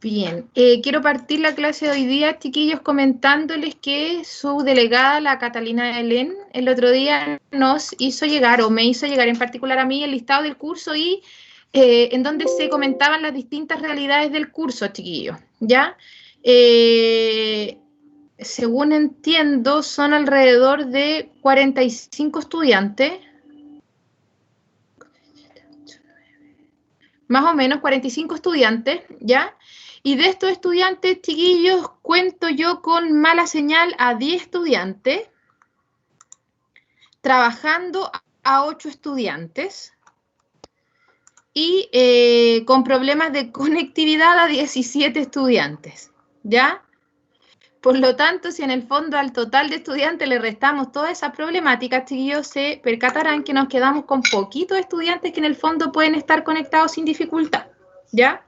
Bien, quiero partir la clase de hoy día, chiquillos, comentándoles que su delegada, la Catalina Helén, el otro día nos hizo llegar, o me hizo llegar en particular a mí, el listado del curso y en donde se comentaban las distintas realidades del curso, chiquillos, ¿ya? Según entiendo, son alrededor de 45 estudiantes, más o menos 45 estudiantes, ¿ya? Y de estos estudiantes, chiquillos, cuento yo con mala señal a 10 estudiantes, trabajando a 8 estudiantes y con problemas de conectividad a 17 estudiantes, ¿ya? Por lo tanto, si en el fondo al total de estudiantes le restamos todas esas problemáticas, chiquillos, se percatarán que nos quedamos con poquitos estudiantes que en el fondo pueden estar conectados sin dificultad, ¿ya?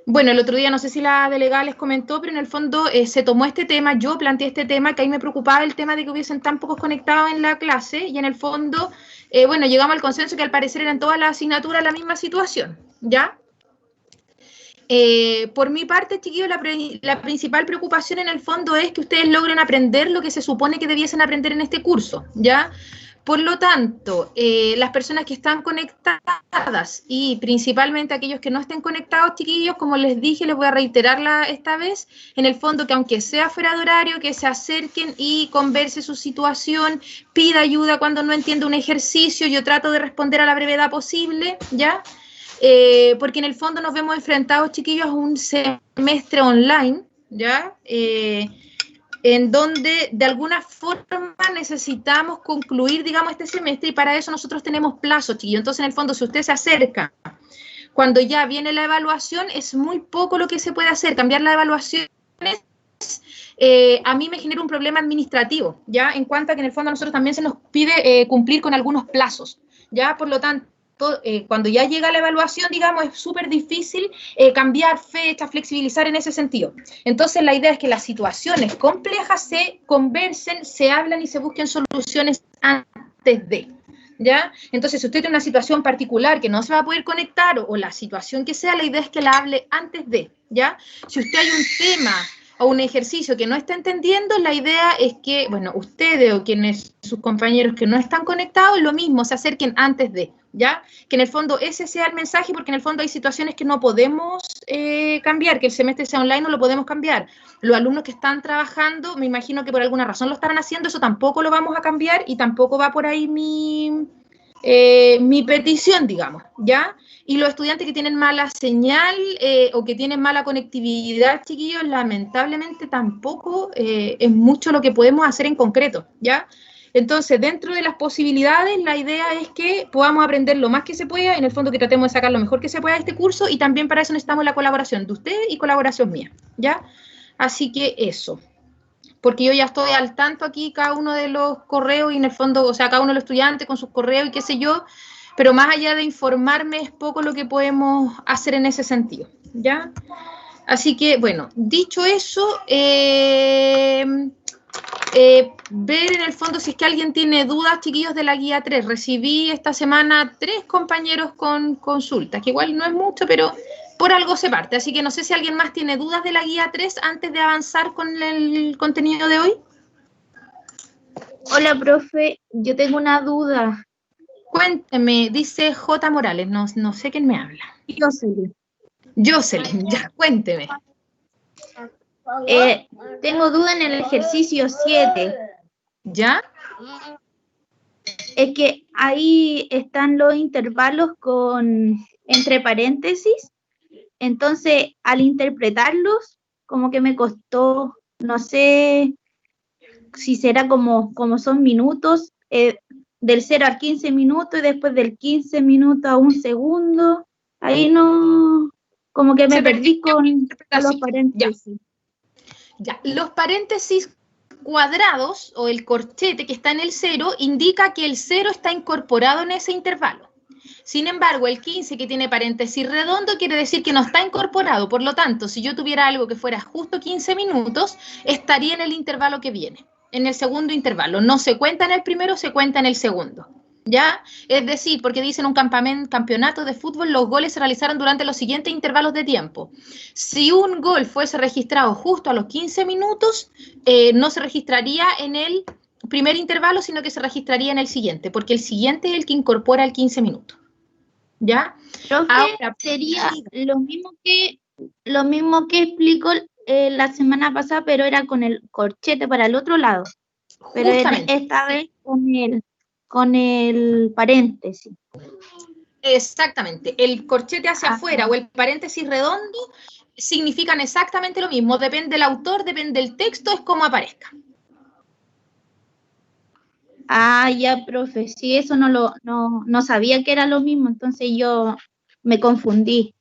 Bueno, el otro día no sé si la delegada les comentó, pero en el fondo se tomó este tema, yo planteé este tema, que ahí me preocupaba el tema de que hubiesen tan pocos conectados en la clase, y en el fondo, bueno, llegamos al consenso que al parecer eran todas las asignaturas la misma situación, ¿ya? Por mi parte, chiquillos, la principal preocupación en el fondo es que ustedes logren aprender lo que se supone que debiesen aprender en este curso, ¿ya? Por lo tanto, las personas que están conectadas y principalmente aquellos que no estén conectados, chiquillos, como les dije, les voy a reiterarla esta vez, en el fondo que aunque sea fuera de horario, que se acerquen y converse su situación, pida ayuda cuando no entiende un ejercicio, yo trato de responder a la brevedad posible, ¿ya? Porque en el fondo nos vemos enfrentados, chiquillos, a un semestre online, ¿ya? En donde de alguna forma necesitamos concluir, digamos, este semestre y para eso nosotros tenemos plazo, chiquillos. Entonces, en el fondo, si usted se acerca cuando ya viene la evaluación, es muy poco lo que se puede hacer. Cambiar la evaluación a mí me genera un problema administrativo, ¿ya? En cuanto a que en el fondo a nosotros también se nos pide cumplir con algunos plazos, ¿ya? Por lo tanto, cuando ya llega la evaluación, digamos, es súper difícil cambiar fechas, flexibilizar en ese sentido. Entonces, la idea es que las situaciones complejas se conversen, se hablan y se busquen soluciones antes de, ¿ya? Entonces, si usted tiene una situación particular que no se va a poder conectar o la situación que sea, la idea es que la hable antes de, ¿ya? Si usted hay un tema o un ejercicio que no está entendiendo, la idea es que, bueno, ustedes o quienes, sus compañeros que no están conectados, lo mismo, se acerquen antes de, ¿ya? Que en el fondo ese sea el mensaje, porque en el fondo hay situaciones que no podemos cambiar, que el semestre sea online no lo podemos cambiar. Los alumnos que están trabajando, me imagino que por alguna razón lo estarán haciendo, eso tampoco lo vamos a cambiar y tampoco va por ahí mi petición, digamos, ¿ya? Y los estudiantes que tienen mala señal o que tienen mala conectividad, chiquillos, lamentablemente tampoco es mucho lo que podemos hacer en concreto, ¿ya? Entonces, dentro de las posibilidades, la idea es que podamos aprender lo más que se pueda, en el fondo que tratemos de sacar lo mejor que se pueda de este curso y también para eso necesitamos la colaboración de ustedes y colaboración mía, ¿ya? Así que eso. Porque yo ya estoy al tanto aquí cada uno de los correos y en el fondo, o sea, cada uno de los estudiantes con sus correos y qué sé yo, pero más allá de informarme es poco lo que podemos hacer en ese sentido, ¿ya? Así que, bueno, dicho eso, ver en el fondo si es que alguien tiene dudas, chiquillos, de la guía 3. Recibí esta semana 3 compañeros con consultas, que igual no es mucho, pero por algo se parte. Así que no sé si alguien más tiene dudas de la guía 3 antes de avanzar con el contenido de hoy. Hola, profe, yo tengo una duda. Cuénteme, dice J. Morales, no sé quién me habla. Jocelyn, ya, cuénteme. Tengo duda en el ejercicio 7. ¿Ya? Es que ahí están los intervalos entre paréntesis. Entonces, al interpretarlos, como que me costó, no sé si será como son minutos, del 0 al 15 minutos y después del 15 minutos a 1 segundo. Ahí no, como que me perdí con los paréntesis. Ya, los paréntesis cuadrados o el corchete que está en el 0 indica que el 0 está incorporado en ese intervalo. Sin embargo, el 15 que tiene paréntesis redondo quiere decir que no está incorporado. Por lo tanto, si yo tuviera algo que fuera justo 15 minutos, estaría en el intervalo que viene, en el segundo intervalo. No se cuenta en el primero, se cuenta en el segundo. ¿Ya? Es decir, porque dicen un campeonato de fútbol, los goles se realizaron durante los siguientes intervalos de tiempo. Si un gol fuese registrado justo a los 15 minutos, no se registraría en el primer intervalo, sino que se registraría en el siguiente, porque el siguiente es el que incorpora el 15 minutos. ¿Ya? Profe, Ahora, sería lo mismo que explicó la semana pasada, pero era con el corchete para el otro lado. Pero justamente, esta vez con el paréntesis. exactamente, el corchete hacia afuera o el paréntesis redondo significan exactamente lo mismo, depende del autor, depende del texto, es como aparezca. Ah, ya, profe, sí, eso no sabía que era lo mismo, entonces yo me confundí.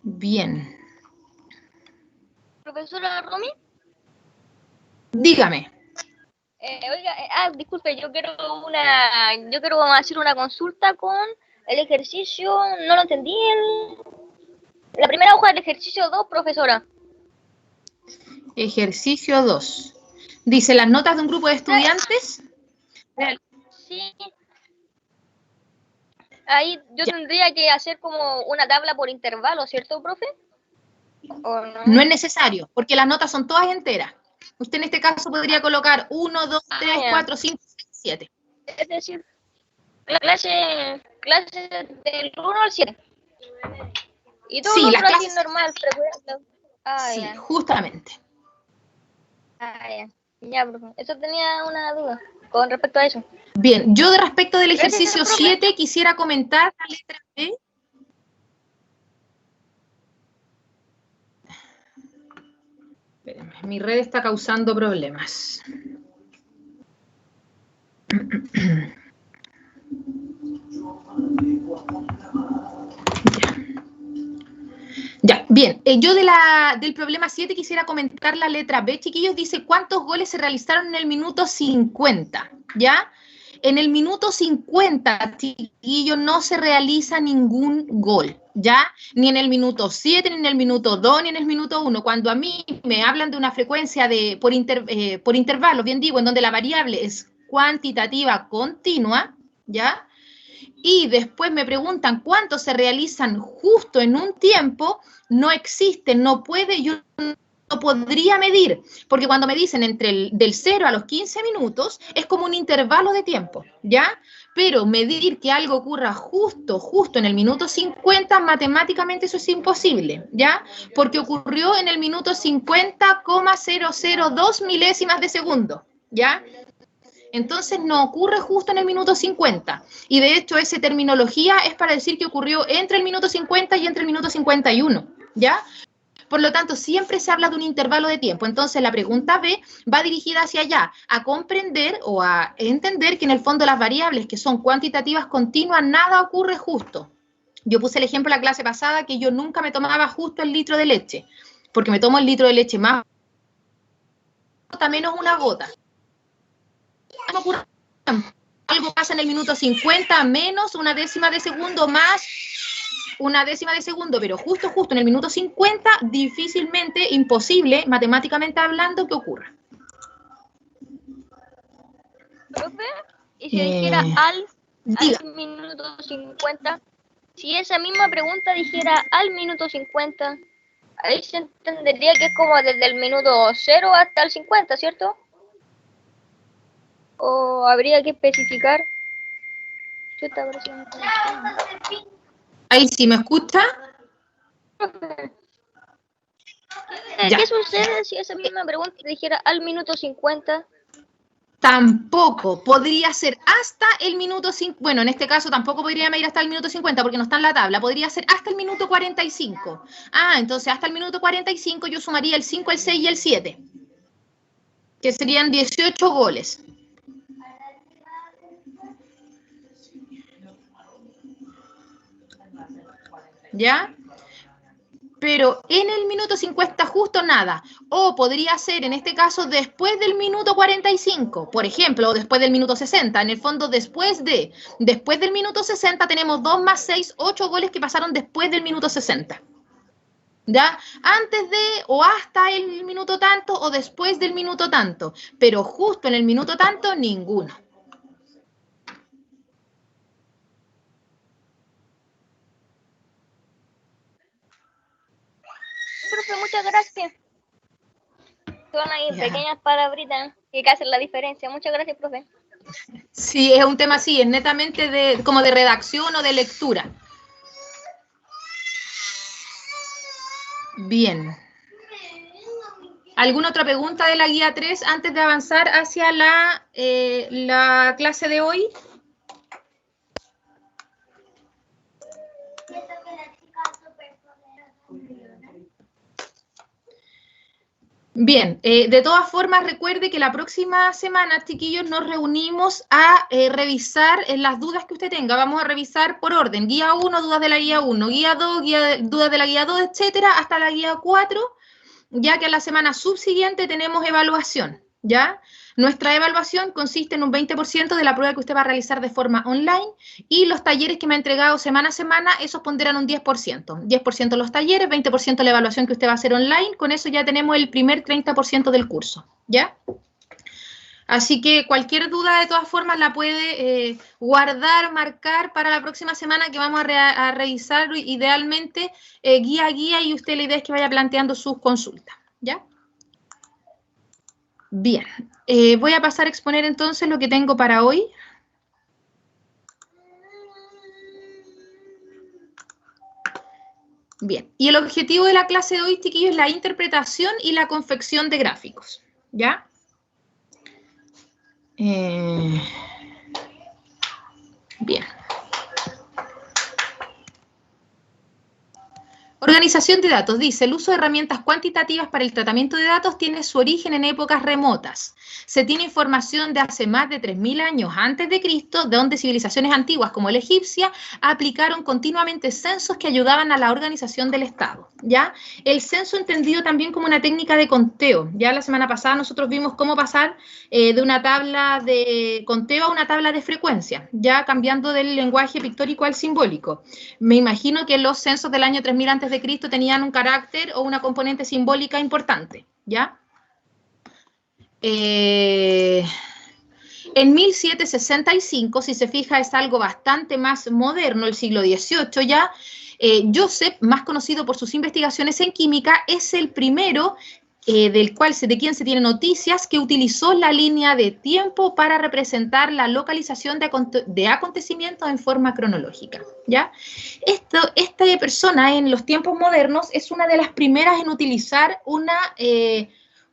Bien. Profesora Romy, Dígame. oiga, disculpe, yo quiero hacer una consulta con el ejercicio, no lo entendí, la primera hoja del ejercicio 2, profesora. Ejercicio 2. Dice, las notas de un grupo de estudiantes. Sí. Ahí yo tendría que hacer como una tabla por intervalo, ¿cierto, profe? ¿O no? No es necesario, porque las notas son todas enteras. Usted en este caso podría colocar 1, 2, 3, 4, 5, 6, 7. Es decir, clase del 1 al 7. Y todo Sí, lo las otro así clases. normal, frecuente. Sí, Ya. justamente. Ya. Ya, profe. Eso tenía una duda con respecto a eso. Bien, yo de respecto del Gracias, ejercicio profe. 7 quisiera comentar la letra B. Espérenme, mi red está causando problemas. Ya, bien, yo del problema 7 quisiera comentar la letra B, chiquillos, dice cuántos goles se realizaron en el minuto 50, ¿ya? En el minuto 50, chiquillos, no se realiza ningún gol, ¿ya? Ni en el minuto 7, ni en el minuto 2, ni en el minuto 1. Cuando a mí me hablan de una frecuencia por intervalo, bien digo, en donde la variable es cuantitativa continua, ¿ya? Y después me preguntan cuántos se realizan justo en un tiempo, no existe, no puede, yo no podría medir, porque cuando me dicen del 0 a los 15 minutos, es como un intervalo de tiempo, ¿ya? Pero medir que algo ocurra justo en el minuto 50, matemáticamente eso es imposible, ¿ya? Porque ocurrió en el minuto 50,002 milésimas de segundo, ¿ya? Entonces no ocurre justo en el minuto 50. Y de hecho esa terminología es para decir que ocurrió entre el minuto 50 y entre el minuto 51, ¿ya? Por lo tanto, siempre se habla de un intervalo de tiempo. Entonces, la pregunta B va dirigida hacia allá, a comprender o a entender que en el fondo las variables que son cuantitativas continuas, nada ocurre justo. Yo puse el ejemplo en la clase pasada que yo nunca me tomaba justo el litro de leche, porque me tomo el litro de leche más menos una gota. Algo pasa en el minuto 50 menos una décima de segundo más una décima de segundo, pero justo en el minuto 50, difícilmente, imposible, matemáticamente hablando, que ocurra. Profe, y si dijera al Diga. minuto 50, si esa misma pregunta dijera al minuto 50, ahí se entendería que es como desde el minuto 0 hasta el 50, ¿cierto? ¿O habría que especificar? Ahí sí, ¿me escucha? ¿Qué sucede si esa misma pregunta dijera al minuto 50? Tampoco, podría ser hasta el minuto 50, bueno, en este caso tampoco podría medir hasta el minuto 50 porque no está en la tabla, podría ser hasta el minuto 45. Ah, entonces hasta el minuto 45 yo sumaría el 5, el 6 y el 7, que serían 18 goles. ¿Ya? Pero en el minuto 50 justo nada. O podría ser, en este caso, después del minuto 45, por ejemplo, o después del minuto 60. En el fondo, después del minuto 60 tenemos 2 más 6, 8 goles que pasaron después del minuto 60. ¿Ya? Antes de o hasta el minuto tanto o después del minuto tanto, pero justo en el minuto tanto, ninguno. Profe, muchas gracias. Son ahí Ya. pequeñas palabritas que hacen la diferencia. Muchas gracias, profe. Sí, es un tema así, es netamente como de redacción o de lectura. Bien. ¿Alguna otra pregunta de la guía 3 antes de avanzar hacia la clase de hoy? Bien, de todas formas recuerde que la próxima semana, chiquillos, nos reunimos a revisar las dudas que usted tenga. Vamos a revisar por orden, guía 1, dudas de la guía 1, guía 2, dudas de la guía 2, etcétera, hasta la guía 4, ya que a la semana subsiguiente tenemos evaluación, ¿ya? Nuestra evaluación consiste en un 20% de la prueba que usted va a realizar de forma online y los talleres que me ha entregado semana a semana, esos ponderan un 10%. 10% los talleres, 20% la evaluación que usted va a hacer online, con eso ya tenemos el primer 30% del curso, ¿ya? Así que cualquier duda, de todas formas, la puede guardar, marcar para la próxima semana que vamos a revisar idealmente guía a guía y usted la idea es que vaya planteando sus consultas, ¿ya? Bien, voy a pasar a exponer entonces lo que tengo para hoy. Bien, y el objetivo de la clase de hoy, chiquillos, es la interpretación y la confección de gráficos, ¿ya? Bien. Organización de datos. Dice, el uso de herramientas cuantitativas para el tratamiento de datos tiene su origen en épocas remotas. Se tiene información de hace más de 3.000 años antes de Cristo, donde civilizaciones antiguas como la egipcia aplicaron continuamente censos que ayudaban a la organización del Estado, ¿ya? El censo entendido también como una técnica de conteo. Ya la semana pasada nosotros vimos cómo pasar de una tabla de conteo a una tabla de frecuencia, ya cambiando del lenguaje pictórico al simbólico. Me imagino que los censos del año 3000 antes de Cristo tenían un carácter o una componente simbólica importante, ¿ya? En 1765, si se fija, es algo bastante más moderno, el siglo XVIII ya. Joseph, más conocido por sus investigaciones en química, es el primero de quien se tiene noticias, que utilizó la línea de tiempo para representar la localización de acontecimientos en forma cronológica, ¿ya? Esta persona en los tiempos modernos es una de las primeras en utilizar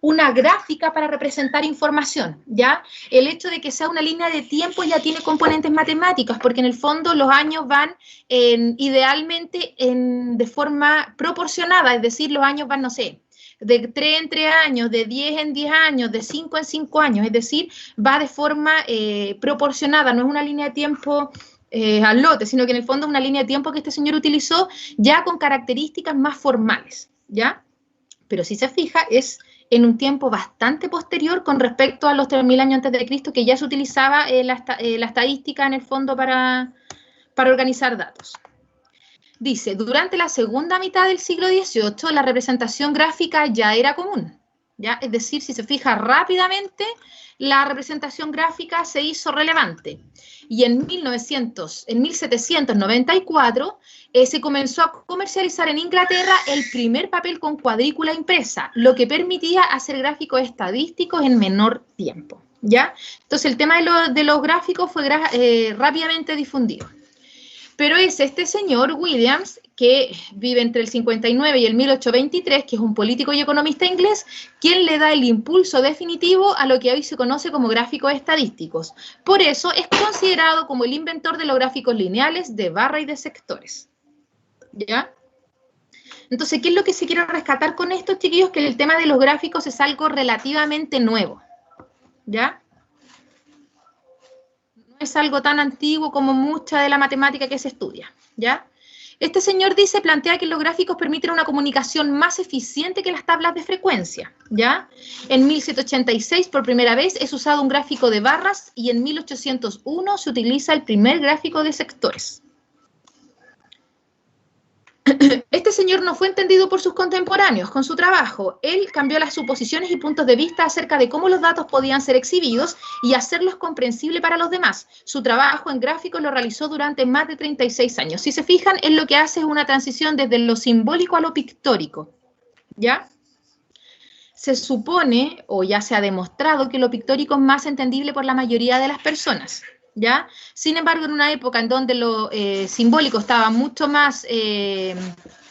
una gráfica para representar información, ¿ya? El hecho de que sea una línea de tiempo ya tiene componentes matemáticas, porque en el fondo los años van idealmente de forma proporcionada, es decir, los años van, no sé, de 3 en 3 años, de 10 en 10 años, de 5 en 5 años, es decir, va de forma proporcionada, no es una línea de tiempo al lote, sino que en el fondo es una línea de tiempo que este señor utilizó ya con características más formales, ¿ya? Pero si se fija, es en un tiempo bastante posterior con respecto a los 3.000 años antes de Cristo, que ya se utilizaba la estadística en el fondo para organizar datos. Dice, durante la segunda mitad del siglo XVIII, la representación gráfica ya era común, ¿ya? Es decir, si se fija rápidamente, la representación gráfica se hizo relevante. Y en 1794 se comenzó a comercializar en Inglaterra el primer papel con cuadrícula impresa, lo que permitía hacer gráficos estadísticos en menor tiempo, ¿ya? Entonces, el tema de los gráficos fue rápidamente difundido. Pero es este señor Williams, que vive entre el 59 y el 1823, que es un político y economista inglés, quien le da el impulso definitivo a lo que hoy se conoce como gráficos estadísticos. Por eso es considerado como el inventor de los gráficos lineales de barra y de sectores, ¿ya? Entonces, ¿qué es lo que se quiere rescatar con esto, chiquillos? Que el tema de los gráficos es algo relativamente nuevo, ¿ya? Es algo tan antiguo como mucha de la matemática que se estudia, ¿ya? Este señor plantea que los gráficos permiten una comunicación más eficiente que las tablas de frecuencia, ¿ya? En 1786, por primera vez, es usado un gráfico de barras y en 1801 se utiliza el primer gráfico de sectores. Este señor no fue entendido por sus contemporáneos con su trabajo. Él cambió las suposiciones y puntos de vista acerca de cómo los datos podían ser exhibidos y hacerlos comprensibles para los demás. Su trabajo en gráficos lo realizó durante más de 36 años. Si se fijan, él lo que hace es una transición desde lo simbólico a lo pictórico, ¿ya? Se supone, o ya se ha demostrado, que lo pictórico es más entendible por la mayoría de las personas, ¿ya? Sin embargo, en una época en donde lo simbólico estaba mucho más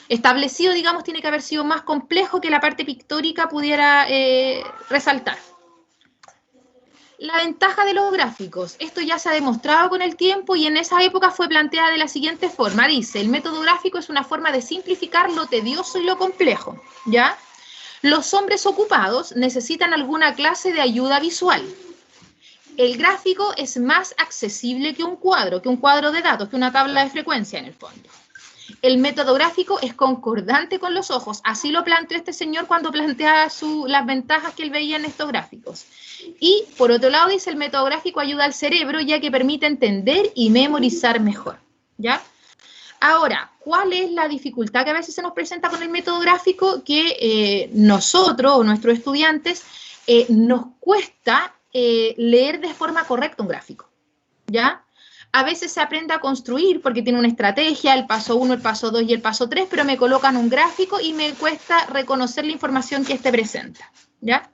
establecido, digamos, tiene que haber sido más complejo que la parte pictórica pudiera resaltar. La ventaja de los gráficos. Esto ya se ha demostrado con el tiempo y en esa época fue planteada de la siguiente forma. Dice, el método gráfico es una forma de simplificar lo tedioso y lo complejo, ¿ya? Los hombres ocupados necesitan alguna clase de ayuda visual. El gráfico es más accesible que un cuadro de datos, que una tabla de frecuencia en el fondo. El método gráfico es concordante con los ojos. Así lo planteó este señor cuando planteaba las ventajas que él veía en estos gráficos. Y, por otro lado, dice, el método gráfico ayuda al cerebro ya que permite entender y memorizar mejor, ¿ya? Ahora, ¿cuál es la dificultad que a veces se nos presenta con el método gráfico? Que nosotros o nuestros estudiantes nos cuesta leer de forma correcta un gráfico, ¿ya? A veces se aprende a construir porque tiene una estrategia, el paso 1, el paso 2 y el paso 3, pero me colocan un gráfico y me cuesta reconocer la información que éste presenta, ¿ya?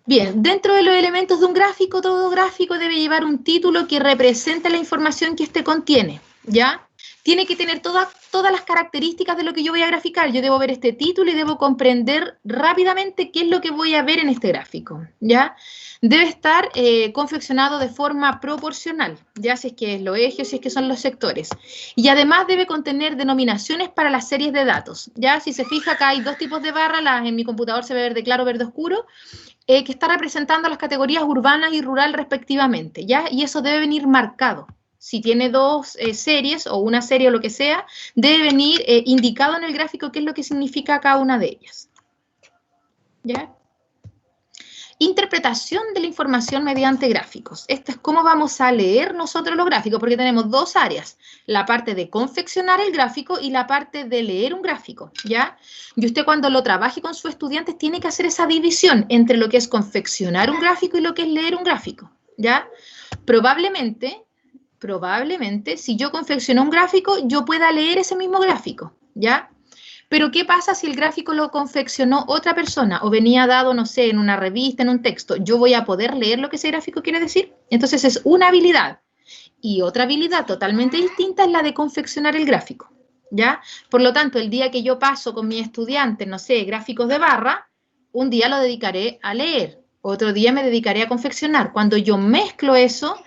Bien, dentro de los elementos de un gráfico, todo gráfico debe llevar un título que represente la información que éste contiene, ¿ya? Tiene que tener todas las características de lo que yo voy a graficar. Yo debo ver este título y debo comprender rápidamente qué es lo que voy a ver en este gráfico, ¿ya? Debe estar confeccionado de forma proporcional, ya si es que es los ejes, si es que son los sectores. Y además debe contener denominaciones para las series de datos, ¿ya? Si se fija, acá hay dos tipos de barras, en mi computador se ve verde claro, verde oscuro, que está representando las categorías urbanas y rural respectivamente, ¿ya? Y eso debe venir marcado. Si tiene dos series o una serie o lo que sea, debe venir indicado en el gráfico qué es lo que significa cada una de ellas, ¿ya? Interpretación de la información mediante gráficos. Esto es cómo vamos a leer nosotros los gráficos, porque tenemos dos áreas, la parte de confeccionar el gráfico y la parte de leer un gráfico, ¿ya? Y usted cuando lo trabaje con sus estudiantes tiene que hacer esa división entre lo que es confeccionar un gráfico y lo que es leer un gráfico, ¿ya? Probablemente, si yo confecciono un gráfico, yo pueda leer ese mismo gráfico, ¿ya? Pero ¿qué pasa si el gráfico lo confeccionó otra persona o venía dado, no sé, en una revista, en un texto? ¿Yo voy a poder leer lo que ese gráfico quiere decir? Entonces es una habilidad. Y otra habilidad totalmente distinta es la de confeccionar el gráfico, ¿ya? Por lo tanto, el día que yo paso con mi estudiante, no sé, gráficos de barra, un día lo dedicaré a leer, otro día me dedicaré a confeccionar. Cuando yo mezclo eso,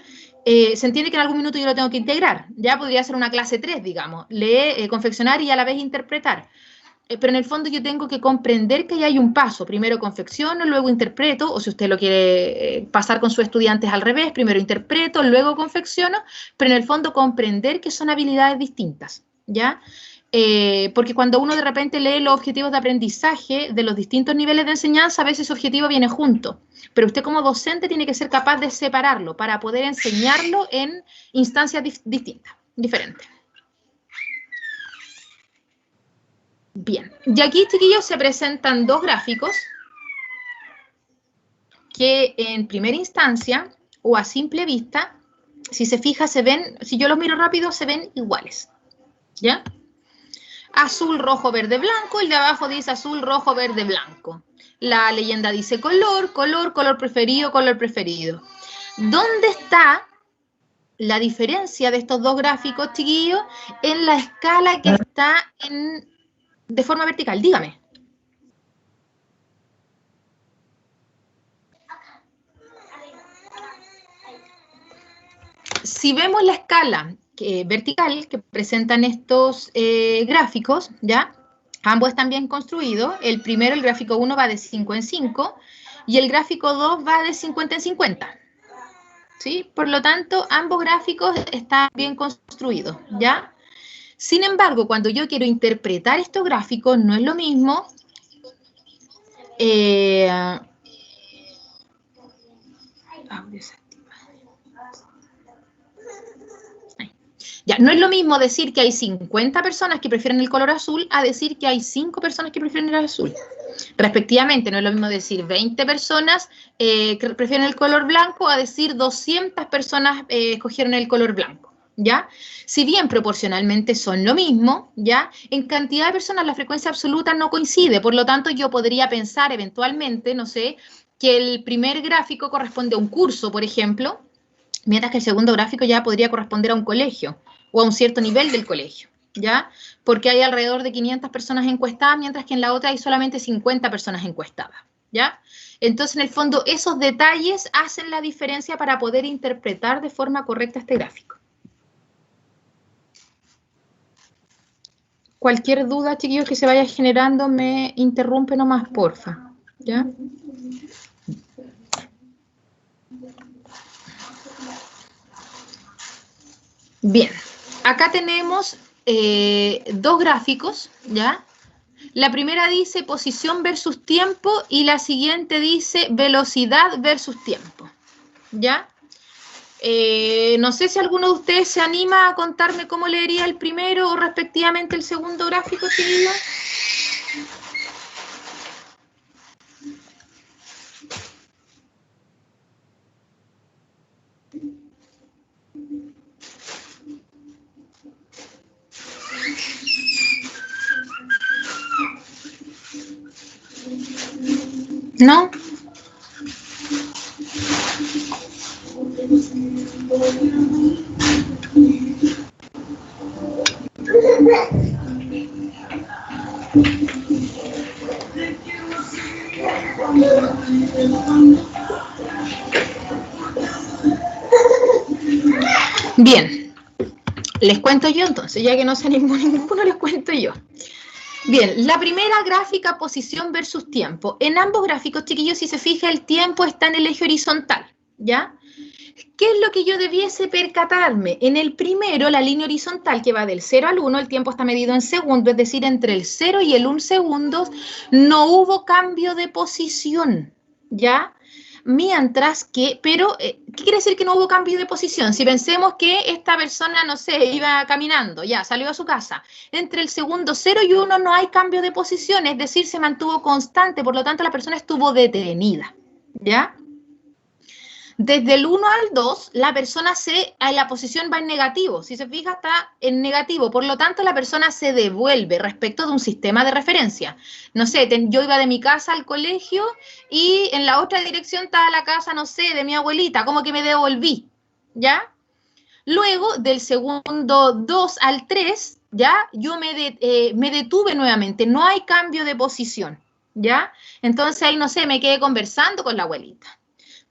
se entiende que en algún minuto yo lo tengo que integrar. Ya podría ser una clase 3, digamos, leer, confeccionar y a la vez interpretar. Pero en el fondo yo tengo que comprender que ya hay un paso. Primero confecciono, luego interpreto, o si usted lo quiere pasar con sus estudiantes al revés, primero interpreto, luego confecciono, pero en el fondo comprender que son habilidades distintas, ¿ya? Porque cuando uno de repente lee los objetivos de aprendizaje de los distintos niveles de enseñanza, a veces ese objetivo viene junto, pero usted como docente tiene que ser capaz de separarlo para poder enseñarlo en instancias distintas, diferentes. Bien, y aquí, chiquillos, se presentan dos gráficos que en primera instancia o a simple vista, si se fija, se ven, si yo los miro rápido, se ven iguales, ¿ya? Azul, rojo, verde, blanco, el de abajo dice azul, rojo, verde, blanco. La leyenda dice color, color, color preferido, color preferido. ¿Dónde está la diferencia de estos dos gráficos, chiquillos? En la escala que está de forma vertical, dígame. Si vemos la escala vertical que presentan estos gráficos, ¿ya? Ambos están bien construidos. El primero, el gráfico 1, va de 5 en 5 y el gráfico 2 va de 50 en 50. ¿Sí? Por lo tanto, ambos gráficos están bien construidos, ¿ya? Sin embargo, cuando yo quiero interpretar estos gráficos, no es lo mismo Ya, no es lo mismo decir que hay 50 personas que prefieren el color azul a decir que hay 5 personas que prefieren el azul. Respectivamente, no es lo mismo decir 20 personas que prefieren el color blanco a decir 200 personas escogieron el color blanco, ¿ya? Si bien proporcionalmente son lo mismo, ¿ya? En cantidad de personas la frecuencia absoluta no coincide, por lo tanto yo podría pensar eventualmente, no sé, que el primer gráfico corresponde a un curso, por ejemplo, mientras que el segundo gráfico ya podría corresponder a un colegio o a un cierto nivel del colegio, ¿ya? Porque hay alrededor de 500 personas encuestadas, mientras que en la otra hay solamente 50 personas encuestadas, ¿ya? Entonces, en el fondo, esos detalles hacen la diferencia para poder interpretar de forma correcta este gráfico. Cualquier duda, chiquillos, que se vaya generando, me interrumpe nomás, porfa, ¿ya? Bien, acá tenemos dos gráficos, ¿ya? La primera dice posición versus tiempo y la siguiente dice velocidad versus tiempo, ¿ya? No sé si alguno de ustedes se anima a contarme cómo leería el primero o respectivamente el segundo gráfico, chiquillos. ¿No? Bien, les cuento yo entonces, ya que no se animó ninguno, les cuento yo. Bien, la primera gráfica, posición versus tiempo. En ambos gráficos, chiquillos, si se fija, el tiempo está en el eje horizontal, ¿ya? ¿Qué es lo que yo debiese percatarme? En el primero, la línea horizontal que va del 0 al 1, el tiempo está medido en segundos, es decir, entre el 0 y el 1 segundos, no hubo cambio de posición, ¿ya? Mientras que, pero, ¿qué quiere decir que no hubo cambio de posición? Si pensemos que esta persona, no sé, iba caminando, ya, salió a su casa, entre el segundo 0 y 1 no hay cambio de posición, es decir, se mantuvo constante, por lo tanto la persona estuvo detenida, ¿ya? Desde el 1 al 2, la persona la posición va en negativo. Si se fija, está en negativo. Por lo tanto, la persona se devuelve respecto de un sistema de referencia. No sé, yo iba de mi casa al colegio y en la otra dirección estaba la casa, no sé, de mi abuelita. Como que me devolví, ¿ya? Luego, del segundo 2 al 3, ¿ya? Yo me detuve nuevamente. No hay cambio de posición, ¿ya? Entonces ahí, no sé, me quedé conversando con la abuelita.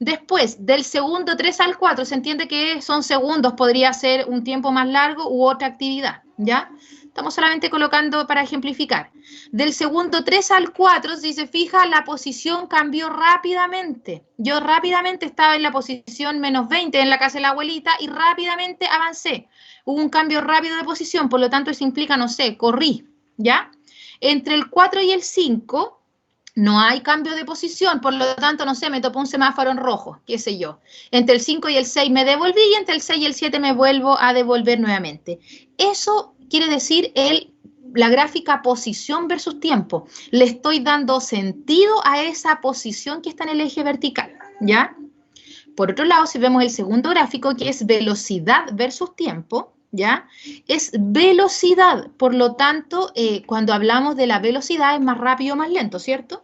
Después, del segundo 3 al 4, se entiende que son segundos, podría ser un tiempo más largo u otra actividad, ¿ya? Estamos solamente colocando para ejemplificar. Del segundo 3 al 4, si se fija, la posición cambió rápidamente. Yo rápidamente estaba en la posición menos 20 en la casa de la abuelita y rápidamente avancé. Hubo un cambio rápido de posición, por lo tanto eso implica, no sé, corrí, ¿ya? Entre el 4 y el 5... no hay cambio de posición, por lo tanto, no sé, me topó un semáforo en rojo, qué sé yo. Entre el 5 y el 6 me devolví y entre el 6 y el 7 me vuelvo a devolver nuevamente. Eso quiere decir la gráfica posición versus tiempo. Le estoy dando sentido a esa posición que está en el eje vertical, ¿ya? Por otro lado, si vemos el segundo gráfico, que es velocidad versus tiempo, ¿ya? Es velocidad, por lo tanto, cuando hablamos de la velocidad es más rápido o más lento, ¿cierto?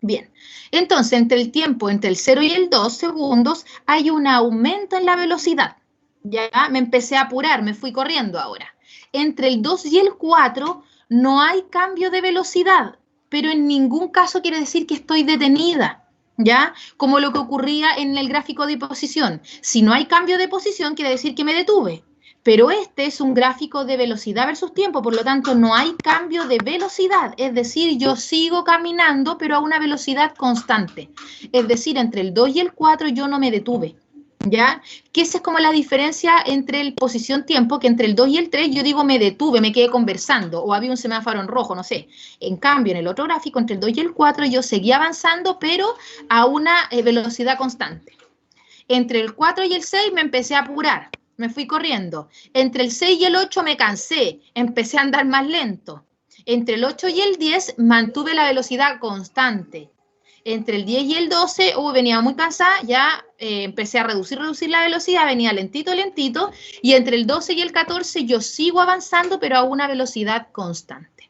Bien, entonces entre el tiempo, entre el 0 y el 2 segundos, hay un aumento en la velocidad. Ya me empecé a apurar, me fui corriendo ahora. Entre el 2 y el 4 no hay cambio de velocidad, pero en ningún caso quiere decir que estoy detenida, ¿ya? Como lo que ocurría en el gráfico de posición. Si no hay cambio de posición, quiere decir que me detuve. Pero este es un gráfico de velocidad versus tiempo, por lo tanto no hay cambio de velocidad, es decir, yo sigo caminando pero a una velocidad constante, es decir, entre el 2 y el 4 yo no me detuve, ¿ya? Que esa es como la diferencia entre el posición-tiempo, que entre el 2 y el 3 yo digo me detuve, me quedé conversando o había un semáforo en rojo, no sé. En cambio, en el otro gráfico, entre el 2 y el 4 yo seguía avanzando pero a una velocidad constante. Entre el 4 y el 6 me empecé a apurar. me fui corriendo. Entre el 6 y el 8 me cansé, empecé a andar más lento. Entre el 8 y el 10 mantuve la velocidad constante. Entre el 10 y el 12, venía muy cansada, ya empecé a reducir la velocidad, venía lentito, lentito, y entre el 12 y el 14 yo sigo avanzando, pero a una velocidad constante.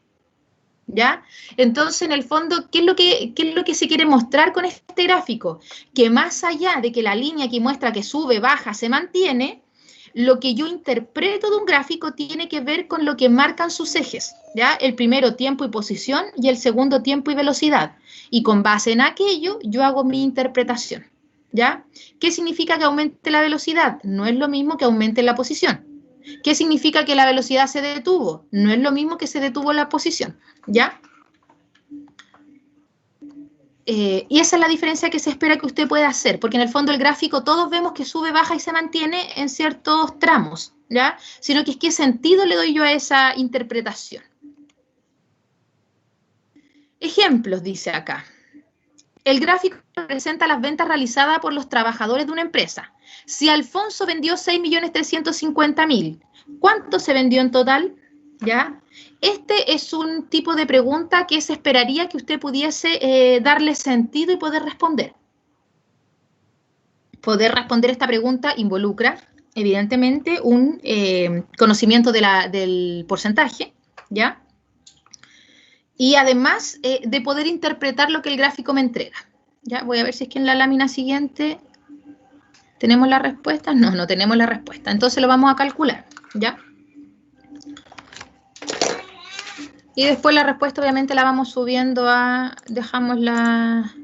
¿Ya? Entonces, en el fondo, ¿qué es lo que se quiere mostrar con este gráfico? Que más allá de que la línea que muestra que sube, baja, se mantiene, lo que yo interpreto de un gráfico tiene que ver con lo que marcan sus ejes, ¿ya? El primero, tiempo y posición, y el segundo, tiempo y velocidad. Y con base en aquello, yo hago mi interpretación, ¿ya? ¿Qué significa que aumente la velocidad? No es lo mismo que aumente la posición. ¿Qué significa que la velocidad se detuvo? No es lo mismo que se detuvo la posición, ¿ya? Y esa es la diferencia que se espera que usted pueda hacer, porque en el fondo el gráfico todos vemos que sube, baja y se mantiene en ciertos tramos, ¿ya? Sino que es qué sentido le doy yo a esa interpretación. Ejemplos, dice acá. El gráfico representa las ventas realizadas por los trabajadores de una empresa. Si Alfonso vendió 6.350.000, ¿cuánto se vendió en total? ¿Ya? Este es un tipo de pregunta que se esperaría que usted pudiese darle sentido y poder responder. Poder responder esta pregunta involucra, evidentemente, un conocimiento del porcentaje, ¿ya? Y además de poder interpretar lo que el gráfico me entrega. ¿Ya? Voy a ver si es que en la lámina siguiente tenemos la respuesta. No, no tenemos la respuesta. Entonces lo vamos a calcular, ¿ya? Y después la respuesta obviamente la vamos subiendo a... Dejamos la...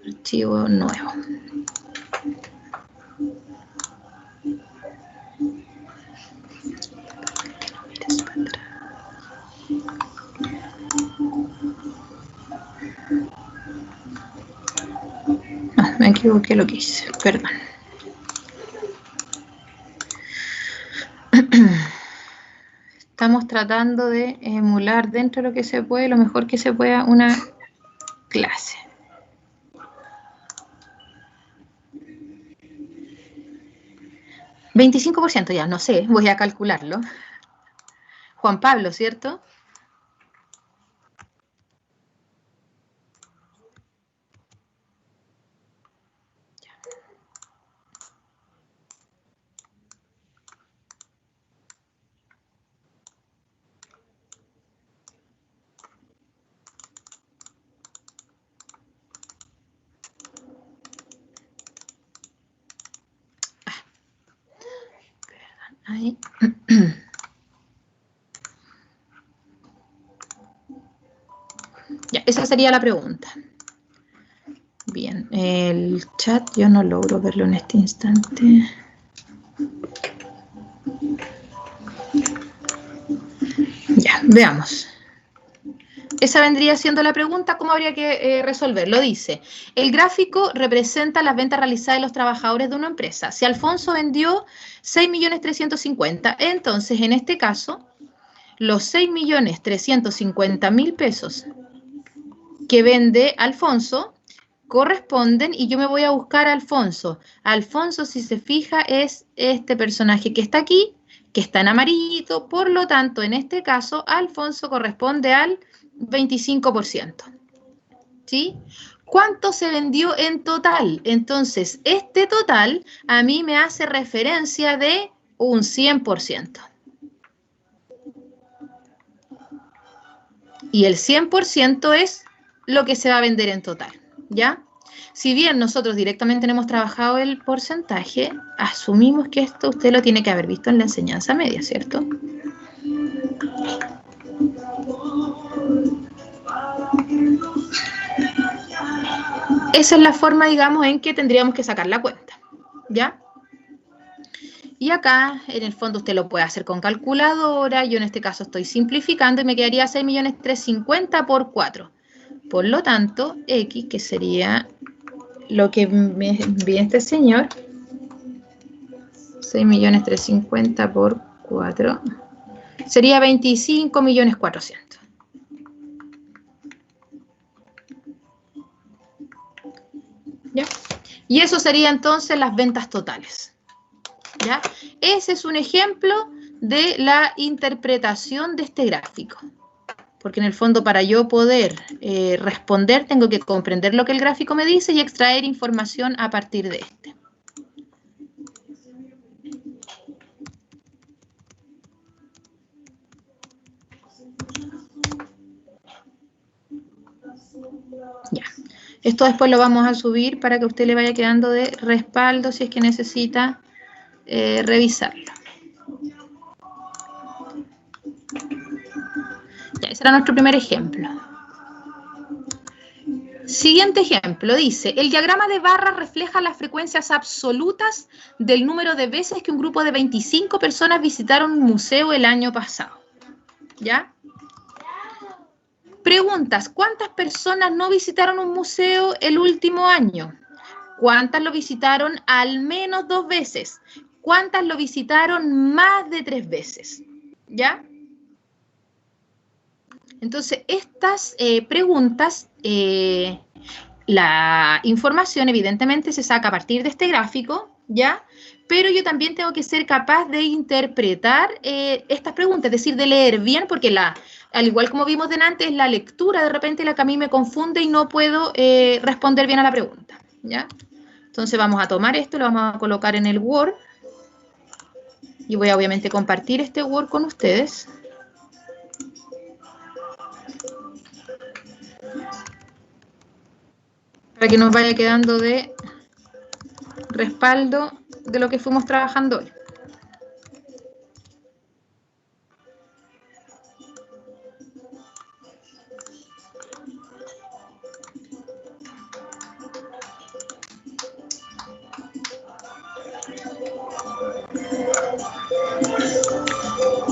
Archivo nuevo. No, me equivoqué lo que hice, perdón. Estamos tratando de emular dentro de lo que se puede, lo mejor que se pueda, una clase. $25% ya, no sé, voy a calcularlo. Juan Pablo, ¿cierto? Ahí. Ya, esa sería la pregunta. Bien, el chat yo no logro verlo en este instante. Ya, veamos. Esa vendría siendo la pregunta, ¿cómo habría que resolverlo? Dice, el gráfico representa las ventas realizadas de los trabajadores de una empresa. Si Alfonso vendió 6.350.000, entonces en este caso, los 6.350.000 pesos que vende Alfonso corresponden, y yo me voy a buscar a Alfonso. Alfonso, si se fija, es este personaje que está aquí, que está en amarillito, por lo tanto, en este caso, Alfonso corresponde al 25%. ¿Sí? ¿Cuánto se vendió en total? Entonces, este total a mí me hace referencia de un 100%. Y el 100% es lo que se va a vender en total, ¿ya? Si bien nosotros directamente no hemos trabajado el porcentaje, asumimos que esto usted lo tiene que haber visto en la enseñanza media, ¿cierto? Esa es la forma, digamos, en que tendríamos que sacar la cuenta, ¿ya? Y acá, en el fondo, usted lo puede hacer con calculadora. Yo en este caso estoy simplificando y me quedaría 6.350.000 por 4. Por lo tanto, X, que sería lo que me envía este señor, 6.350.000 por 4, sería 25.400.000. ¿Ya? Y eso sería entonces las ventas totales. ¿Ya? Ese es un ejemplo de la interpretación de este gráfico. Porque en el fondo para yo poder responder tengo que comprender lo que el gráfico me dice y extraer información a partir de este. Ya. Esto después lo vamos a subir para que a usted le vaya quedando de respaldo si es que necesita revisarlo. Ya, ese era nuestro primer ejemplo. Siguiente ejemplo, dice, el diagrama de barras refleja las frecuencias absolutas del número de veces que un grupo de 25 personas visitaron un museo el año pasado. ¿Ya? Preguntas, ¿cuántas personas no visitaron un museo el último año? ¿Cuántas lo visitaron al menos 2 veces? ¿Cuántas lo visitaron más de 3 veces? ¿Ya? Entonces, estas preguntas, la información evidentemente se saca a partir de este gráfico, ¿ya? Pero yo también tengo que ser capaz de interpretar estas preguntas, es decir, de leer bien, porque al igual como vimos delante, es la lectura de repente la que a mí me confunde y no puedo responder bien a la pregunta, ¿ya? Entonces vamos a tomar esto, lo vamos a colocar en el Word, y voy a obviamente compartir este Word con ustedes. Para que nos vaya quedando de respaldo de lo que fuimos trabajando hoy.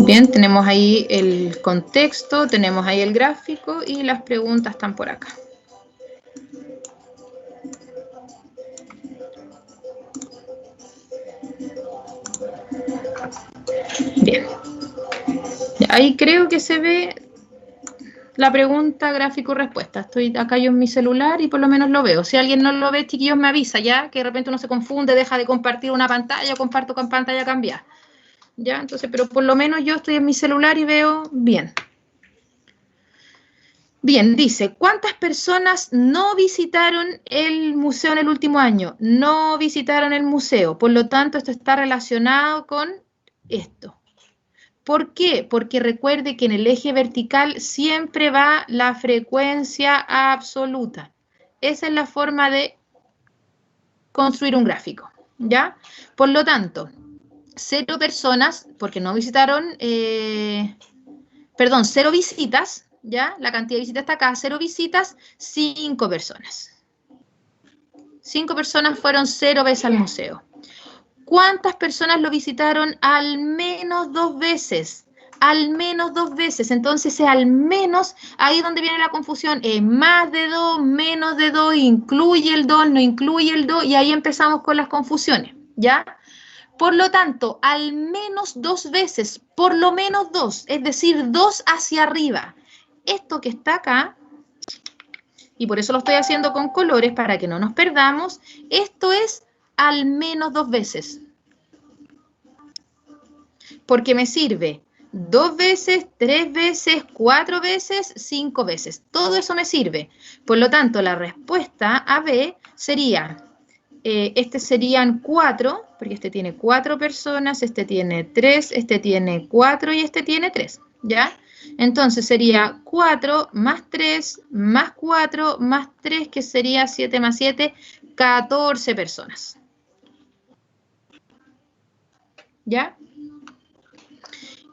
Bien, tenemos ahí el contexto, tenemos ahí el gráfico y las preguntas están por acá. Bien, ahí creo que se ve la pregunta, gráfico, respuesta. Estoy acá yo en mi celular y por lo menos lo veo. Si alguien no lo ve, chiquillos, me avisa, ¿ya? Que de repente uno se confunde, deja de compartir una pantalla, comparto con pantalla cambiada. ¿Ya? Entonces, pero por lo menos yo estoy en mi celular y veo bien. Bien, dice, ¿cuántas personas no visitaron el museo en el último año? No visitaron el museo. Por lo tanto, esto está relacionado con esto. ¿Por qué? Porque recuerde que en el eje vertical siempre va la frecuencia absoluta. Esa es la forma de construir un gráfico, ¿ya? Por lo tanto, 0 personas, porque no visitaron, 0 visitas, ¿ya? La cantidad de visitas está acá, 0 visitas, 5 personas. 5 personas fueron 0 veces al museo. ¿Cuántas personas lo visitaron al menos 2 veces? Al menos 2 veces. Entonces, al menos, ahí es donde viene la confusión. Más de 2, menos de 2, incluye el 2, no incluye el 2, y ahí empezamos con las confusiones, ¿ya? Por lo tanto, al menos 2 veces, por lo menos 2, es decir, 2 hacia arriba. Esto que está acá, y por eso lo estoy haciendo con colores para que no nos perdamos, esto es al menos 2 veces. Porque me sirve 2 veces, 3 veces, 4 veces, 5 veces. Todo eso me sirve. Por lo tanto, la respuesta a B sería, este serían 4, porque este tiene 4 personas, este tiene 3, este tiene 4 y este tiene 3, ¿ya? Entonces sería 4 más 3 más 4 más 3, que sería 7 más 7, 14 personas. ¿Ya?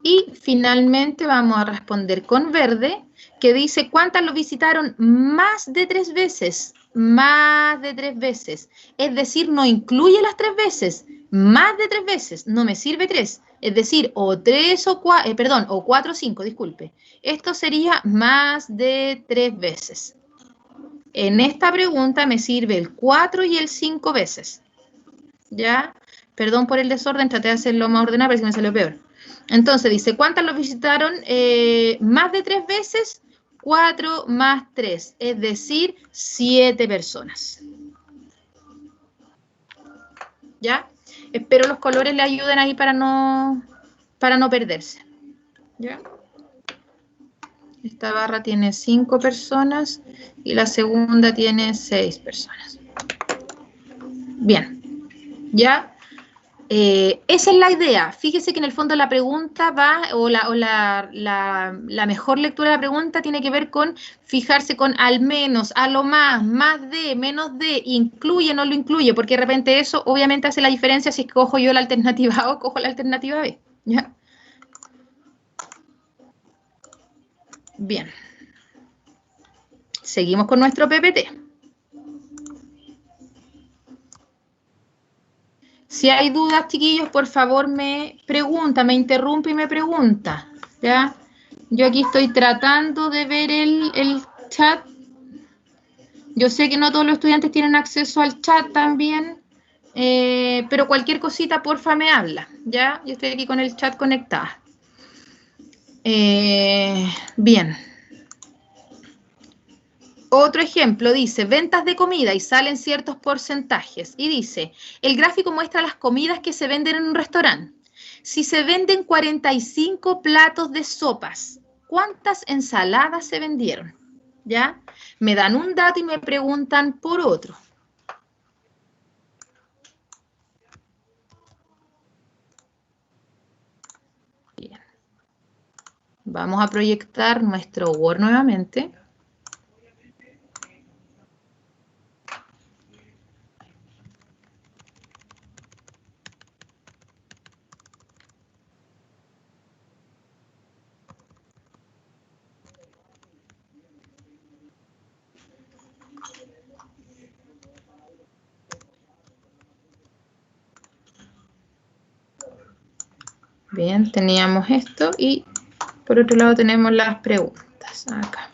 Y finalmente vamos a responder con verde, que dice, ¿cuántas lo visitaron más de 3 veces? Más de 3 veces. Es decir, no incluye las 3 veces. Más de 3 veces. No me sirve 3. Es decir, o 3 o 4, o 4 o 5, disculpe. Esto sería más de 3 veces. En esta pregunta me sirve el 4 y el 5 veces. ¿Ya? Perdón por el desorden, traté de hacerlo más ordenado, pero si me salió peor. Entonces dice, ¿cuántas lo visitaron más de 3 veces? 4 más 3, es decir, 7 personas. ¿Ya? Espero los colores le ayuden ahí para no perderse. ¿Ya? Esta barra tiene 5 personas y la segunda tiene 6 personas. Bien, ¿ya? Esa es la idea. Fíjese que en el fondo la pregunta va, o la mejor lectura de la pregunta tiene que ver con fijarse con al menos, a lo más de, menos de, incluye, no lo incluye, porque de repente eso obviamente hace la diferencia si es que cojo yo la alternativa A o cojo la alternativa B. ¿Ya? Bien. Seguimos con nuestro PPT. Si hay dudas, chiquillos, por favor me pregunta, me interrumpe y me pregunta, ¿ya? Yo aquí estoy tratando de ver el chat. Yo sé que no todos los estudiantes tienen acceso al chat también, pero cualquier cosita, porfa, me habla, ¿ya? Yo estoy aquí con el chat conectada. Bien. Otro ejemplo dice, ventas de comida y salen ciertos porcentajes. Y dice, el gráfico muestra las comidas que se venden en un restaurante. Si se venden 45 platos de sopas, ¿cuántas ensaladas se vendieron? ¿Ya? Me dan un dato y me preguntan por otro. Bien. Vamos a proyectar nuestro Word nuevamente. Bien, teníamos esto y por otro lado tenemos las preguntas acá.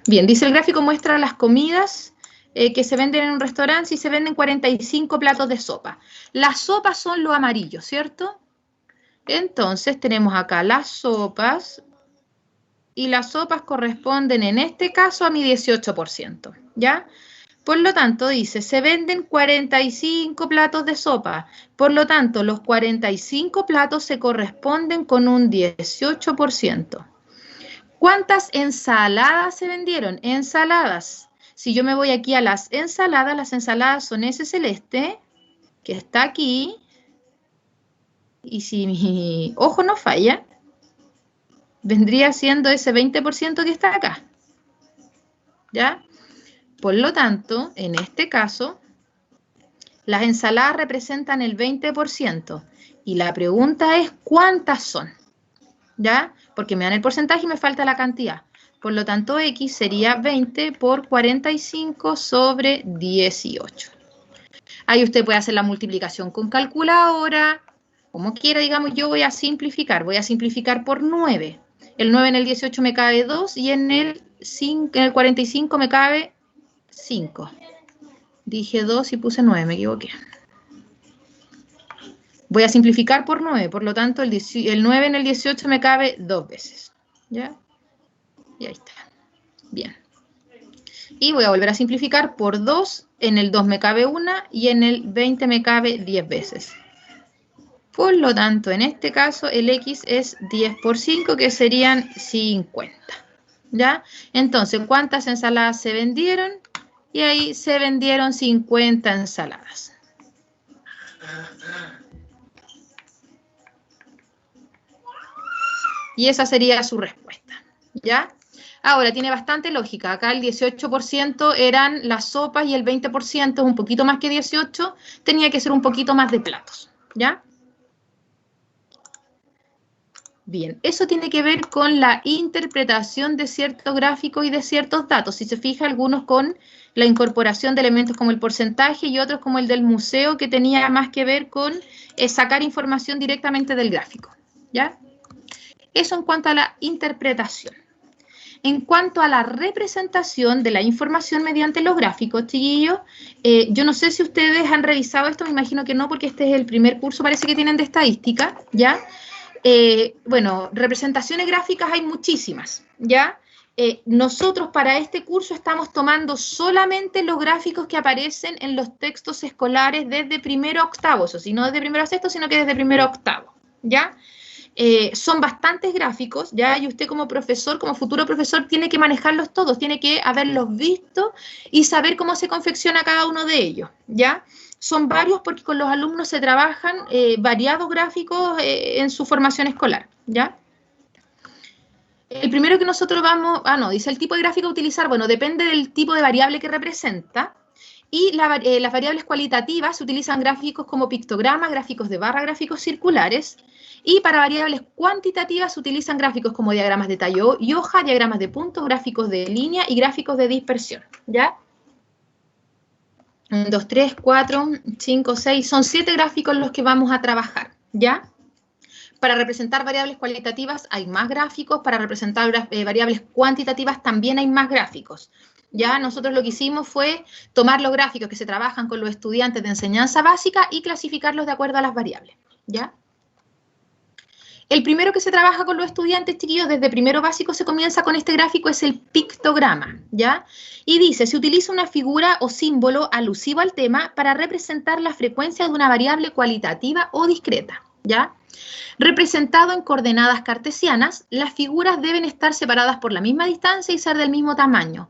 Bien, dice el gráfico muestra las comidas que se venden en un restaurante si se venden 45 platos de sopa. Las sopas son lo amarillo, ¿cierto? Entonces tenemos acá las sopas y las sopas corresponden en este caso a mi 18%, ¿ya? Por lo tanto, dice, se venden 45 platos de sopa. Por lo tanto, los 45 platos se corresponden con un 18%. ¿Cuántas ensaladas se vendieron? Ensaladas. Si yo me voy aquí a las ensaladas son ese celeste, que está aquí. Y si mi ojo no falla, vendría siendo ese 20% que está acá. ¿Ya? Por lo tanto, en este caso, las ensaladas representan el 20%. Y la pregunta es, ¿cuántas son? ¿Ya? Porque me dan el porcentaje y me falta la cantidad. Por lo tanto, X sería 20 por 45 sobre 18. Ahí usted puede hacer la multiplicación con calculadora, como quiera, digamos, yo voy a simplificar por 9. El 9 en el 18 me cabe 2 y en el 45 me cabe 5. Dije 2 y puse 9, me equivoqué. Voy a simplificar por 9, por lo tanto el 9 en el 18 me cabe 2 veces. ¿Ya? Y ahí está. Bien. Y voy a volver a simplificar por 2, en el 2 me cabe 1 y en el 20 me cabe 10 veces. Por lo tanto, en este caso el X es 10 por 5, que serían 50. ¿Ya? Entonces, ¿cuántas ensaladas se vendieron? Y ahí se vendieron 50 ensaladas. Y esa sería su respuesta, ¿ya? Ahora, tiene bastante lógica. Acá el 18% eran las sopas y el 20% es un poquito más que 18, tenía que ser un poquito más de platos, ¿ya? Bien, eso tiene que ver con la interpretación de ciertos gráficos y de ciertos datos. Si se fija, algunos con la incorporación de elementos como el porcentaje y otros como el del museo, que tenía más que ver con sacar información directamente del gráfico, ¿ya? Eso en cuanto a la interpretación. En cuanto a la representación de la información mediante los gráficos, chiquillos, yo no sé si ustedes han revisado esto, me imagino que no, porque este es el primer curso, parece que tienen de estadística, ¿ya? Bueno, representaciones gráficas hay muchísimas, ¿ya? nosotros para este curso estamos tomando solamente los gráficos que aparecen en los textos escolares desde primero a octavo, eso sí, no desde primero a sexto, sino que desde primero a octavo, ¿ya? Son bastantes gráficos, ¿ya? Y usted como profesor, como futuro profesor, tiene que manejarlos todos, tiene que haberlos visto y saber cómo se confecciona cada uno de ellos, ¿ya? Son varios porque con los alumnos se trabajan variados gráficos en su formación escolar, ¿ya? El primero que nosotros vamos, dice el tipo de gráfico a utilizar, bueno, depende del tipo de variable que representa, y las variables cualitativas se utilizan gráficos como pictogramas, gráficos de barra, gráficos circulares, y para variables cuantitativas se utilizan gráficos como diagramas de tallo y hoja, diagramas de puntos, gráficos de línea y gráficos de dispersión, ¿ya? 1, 2, 3, 4, 5, 6, son 7 gráficos los que vamos a trabajar, ¿ya? Para representar variables cualitativas hay más gráficos, para representar variables cuantitativas también hay más gráficos. Ya nosotros lo que hicimos fue tomar los gráficos que se trabajan con los estudiantes de enseñanza básica y clasificarlos de acuerdo a las variables, ¿ya? El primero que se trabaja con los estudiantes, chiquillos, desde primero básico se comienza con este gráfico, es el pictograma, ¿ya? Y dice, se utiliza una figura o símbolo alusivo al tema para representar la frecuencia de una variable cualitativa o discreta, ¿ya? Representado en coordenadas cartesianas, las figuras deben estar separadas por la misma distancia y ser del mismo tamaño.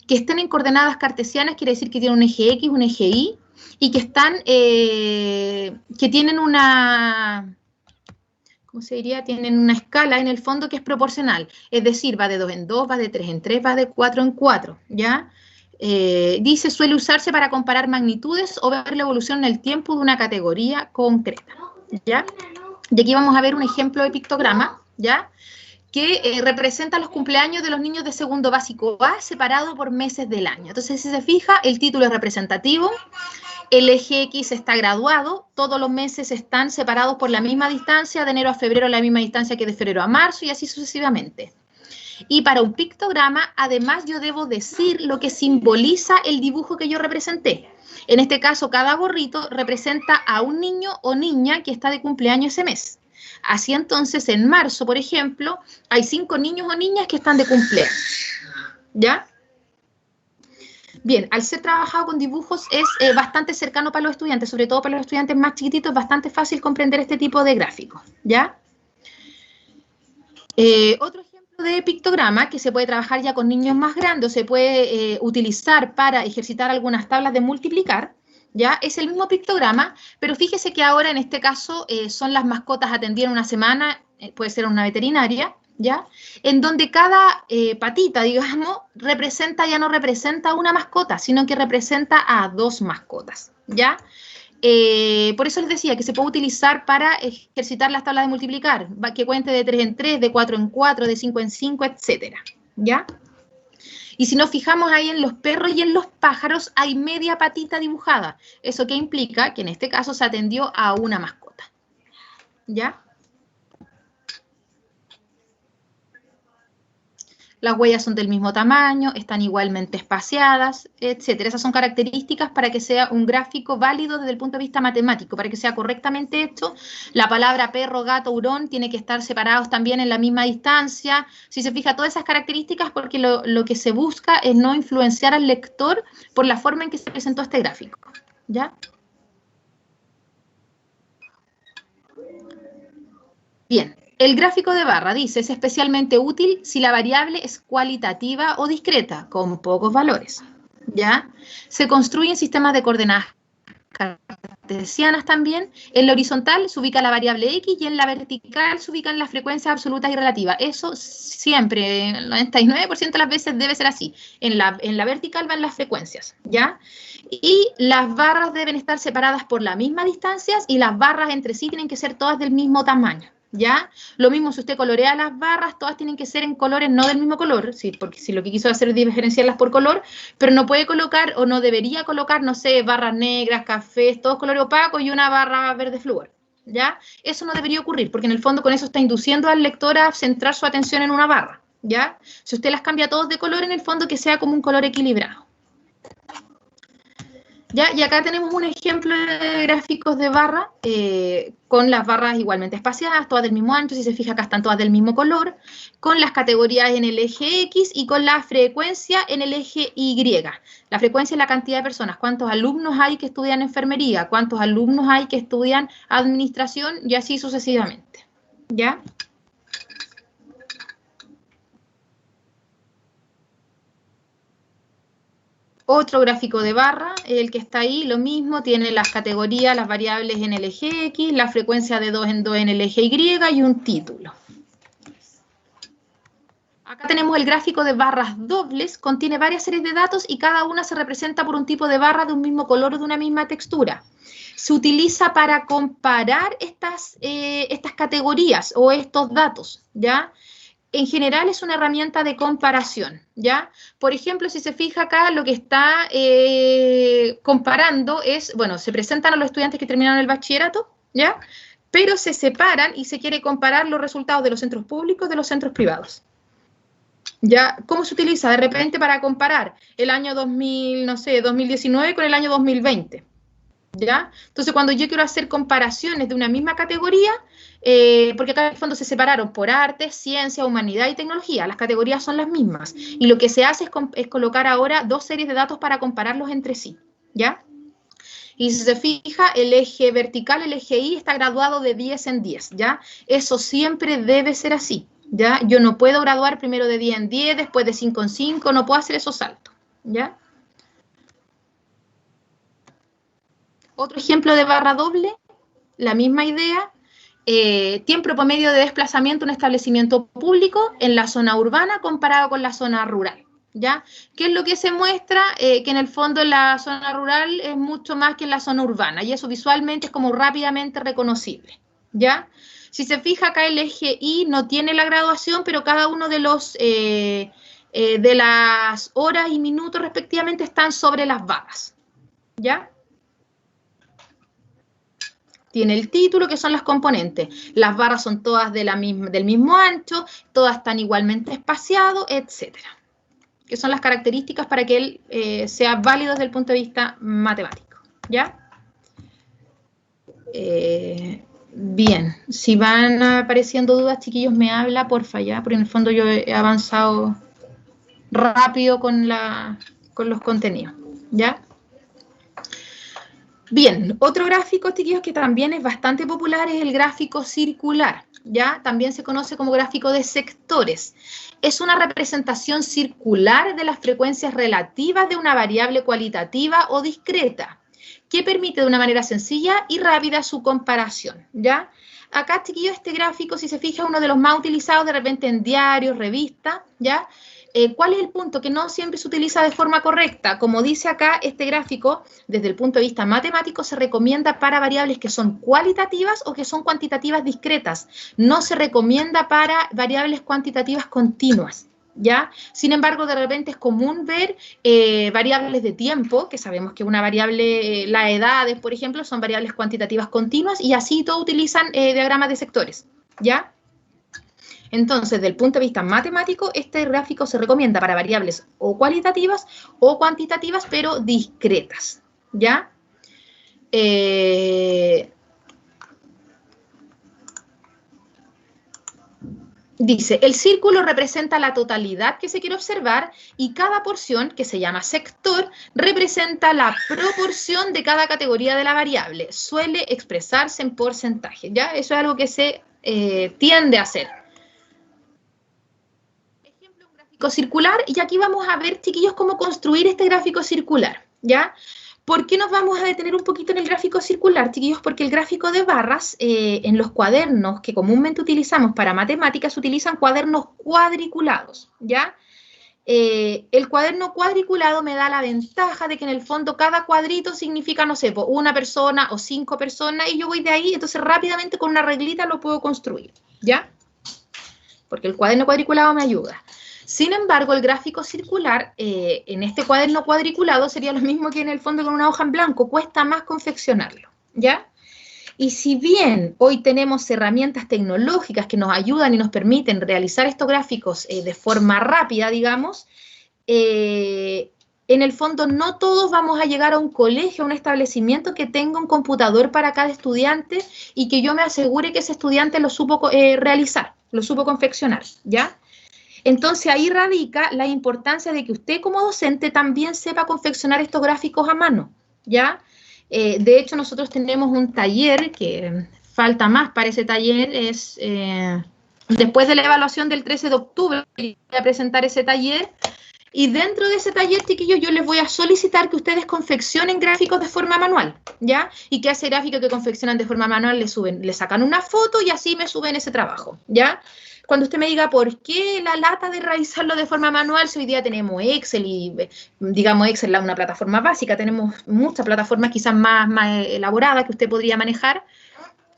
Que estén en coordenadas cartesianas quiere decir que tienen un eje X, un eje Y, y que están, que tienen una, ¿cómo se diría? Tienen una escala en el fondo que es proporcional, es decir, va de 2 en 2, va de 3 en 3, va de 4 en 4, ¿ya? Dice, suele usarse para comparar magnitudes o ver la evolución en el tiempo de una categoría concreta, ¿ya? Y aquí vamos a ver un ejemplo de pictograma, ¿ya? Que representa los cumpleaños de los niños de segundo básico A separado por meses del año. Entonces, si se fija, el título es representativo, el eje X está graduado, todos los meses están separados por la misma distancia, de enero a febrero la misma distancia que de febrero a marzo y así sucesivamente. Y para un pictograma, además, yo debo decir lo que simboliza el dibujo que yo representé. En este caso, cada gorrito representa a un niño o niña que está de cumpleaños ese mes. Así entonces, en marzo, por ejemplo, hay 5 niños o niñas que están de cumpleaños, ¿ya? Bien, al ser trabajado con dibujos es bastante cercano para los estudiantes, sobre todo para los estudiantes más chiquititos, es bastante fácil comprender este tipo de gráficos, ¿ya? Otro ejemplo de pictograma que se puede trabajar ya con niños más grandes, se puede utilizar para ejercitar algunas tablas de multiplicar, ¿ya? Es el mismo pictograma, pero fíjese que ahora en este caso son las mascotas atendidas una semana, puede ser una veterinaria, ¿ya? En donde cada patita, digamos, ya no representa una mascota, sino que representa a 2 mascotas, ¿ya? Por eso les decía que se puede utilizar para ejercitar las tablas de multiplicar, que cuente de 3 en 3, de 4 en 4, de 5 en 5, etcétera, ¿ya? Y si nos fijamos ahí en los perros y en los pájaros, hay media patita dibujada. ¿Eso qué implica? Que en este caso se atendió a una mascota, ¿ya? Las huellas son del mismo tamaño, están igualmente espaciadas, etcétera. Esas son características para que sea un gráfico válido desde el punto de vista matemático, para que sea correctamente hecho. La palabra perro, gato, hurón tiene que estar separados también en la misma distancia. Si se fija, todas esas características, porque lo que se busca es no influenciar al lector por la forma en que se presentó este gráfico, ¿ya? Bien. El gráfico de barra, dice, es especialmente útil si la variable es cualitativa o discreta, con pocos valores, ¿ya? Se construyen sistemas de coordenadas cartesianas también. En la horizontal se ubica la variable X y en la vertical se ubican las frecuencias absolutas y relativas. Eso siempre, el 99% de las veces debe ser así. En la vertical van las frecuencias, ¿ya? Y las barras deben estar separadas por la misma distancia y las barras entre sí tienen que ser todas del mismo tamaño, ¿ya? Lo mismo si usted colorea las barras, todas tienen que ser en colores no del mismo color, ¿sí? Porque si lo que quiso hacer es diferenciarlas por color, pero no puede colocar o no debería colocar, no sé, barras negras, cafés, todos colores opacos y una barra verde flúor, ¿ya? Eso no debería ocurrir, porque en el fondo con eso está induciendo al lector a centrar su atención en una barra, ¿ya? Si usted las cambia todos de color, en el fondo que sea como un color equilibrado. ¿Ya? Y acá tenemos un ejemplo de gráficos de barra, con las barras igualmente espaciadas, todas del mismo ancho, si se fija acá están todas del mismo color, con las categorías en el eje X y con la frecuencia en el eje Y. La frecuencia es la cantidad de personas, cuántos alumnos hay que estudian enfermería, cuántos alumnos hay que estudian administración y así sucesivamente. ¿Ya? Otro gráfico de barra, el que está ahí, lo mismo, tiene las categorías, las variables en el eje X, la frecuencia de 2 en 2 en el eje Y y un título. Acá tenemos el gráfico de barras dobles, contiene varias series de datos y cada una se representa por un tipo de barra de un mismo color o de una misma textura. Se utiliza para comparar estas categorías o estos datos, ¿ya? En general es una herramienta de comparación, ¿ya? Por ejemplo, si se fija acá, lo que está comparando es, bueno, se presentan a los estudiantes que terminaron el bachillerato, ¿ya? Pero se separan y se quiere comparar los resultados de los centros públicos de los centros privados. ¿Ya? ¿Cómo se utiliza? De repente para comparar el año 2000, no sé, 2019 con el año 2020. ¿Ya? Entonces, cuando yo quiero hacer comparaciones de una misma categoría, porque acá en el fondo se separaron por arte, ciencia, humanidad y tecnología, las categorías son las mismas, y lo que se hace es colocar ahora dos series de datos para compararlos entre sí, ¿ya? Y si se fija, el eje vertical, el eje Y, está graduado de 10 en 10, ¿ya? Eso siempre debe ser así, ¿ya? Yo no puedo graduar primero de 10 en 10, después de 5 en 5, no puedo hacer esos saltos, ¿ya? Otro ejemplo de barra doble, la misma idea, tiempo promedio de desplazamiento en un establecimiento público en la zona urbana comparado con la zona rural, ¿ya? ¿Qué es lo que se muestra? Que en el fondo en la zona rural es mucho más que en la zona urbana, y eso visualmente es como rápidamente reconocible, ¿ya? Si se fija acá el eje Y no tiene la graduación, pero cada uno de los de las horas y minutos respectivamente están sobre las barras, ¿ya? Tiene el título, que son las componentes. Las barras son todas del mismo ancho, todas están igualmente espaciadas, etcétera. Que son las características para que él sea válido desde el punto de vista matemático. ¿Ya? Bien, si van apareciendo dudas, chiquillos, me habla, porfa, ya, porque en el fondo yo he avanzado rápido con los contenidos. ¿Ya? Bien, otro gráfico, chiquillos, que también es bastante popular es el gráfico circular, ¿ya? También se conoce como gráfico de sectores. Es una representación circular de las frecuencias relativas de una variable cualitativa o discreta, que permite de una manera sencilla y rápida su comparación, ¿ya? Acá, chiquillos, este gráfico, si se fija, es uno de los más utilizados de repente en diarios, revistas, ¿ya? ¿Cuál es el punto? Que no siempre se utiliza de forma correcta. Como dice acá, este gráfico, desde el punto de vista matemático, se recomienda para variables que son cualitativas o que son cuantitativas discretas. No se recomienda para variables cuantitativas continuas, ¿ya? Sin embargo, de repente es común ver variables de tiempo, que sabemos que una variable, las edades, por ejemplo, son variables cuantitativas continuas, y así todos utilizan diagramas de sectores, ¿ya? Entonces, desde el punto de vista matemático, este gráfico se recomienda para variables o cualitativas o cuantitativas, pero discretas, ¿ya? Dice, el círculo representa la totalidad que se quiere observar y cada porción, que se llama sector, representa la proporción de cada categoría de la variable. Suele expresarse en porcentaje, ¿ya? Eso es algo que se tiende a hacer. Ejemplo, un gráfico circular, y aquí vamos a ver, chiquillos, cómo construir este gráfico circular, ¿ya? ¿Por qué nos vamos a detener un poquito en el gráfico circular, chiquillos? Porque el gráfico de barras, en los cuadernos que comúnmente utilizamos para matemáticas, utilizan cuadernos cuadriculados, ¿ya? El cuaderno cuadriculado me da la ventaja de que en el fondo cada cuadrito significa, no sé, una persona o 5 personas, y yo voy de ahí, entonces rápidamente con una reglita lo puedo construir, ¿ya? Porque el cuaderno cuadriculado me ayuda. Sin embargo, el gráfico circular, en este cuaderno cuadriculado, sería lo mismo que en el fondo con una hoja en blanco, cuesta más confeccionarlo, ¿ya? Y si bien hoy tenemos herramientas tecnológicas que nos ayudan y nos permiten realizar estos gráficos de forma rápida, digamos, en en el fondo no todos vamos a llegar a un colegio, a un establecimiento que tenga un computador para cada estudiante y que yo me asegure que ese estudiante lo supo realizar, lo supo confeccionar, ¿ya? Entonces ahí radica la importancia de que usted como docente también sepa confeccionar estos gráficos a mano, ¿ya? De hecho, nosotros tenemos un taller que falta más para ese taller, es después de la evaluación del 13 de octubre, voy a presentar ese taller. Y dentro de ese taller, chiquillos, yo les voy a solicitar que ustedes confeccionen gráficos de forma manual, ¿ya? Y que a ese gráfico que confeccionan de forma manual le sacan una foto y así me suben ese trabajo, ¿ya? Cuando usted me diga por qué la lata de realizarlo de forma manual, si hoy día tenemos Excel y, digamos, Excel es una plataforma básica, tenemos muchas plataformas quizás más elaboradas que usted podría manejar.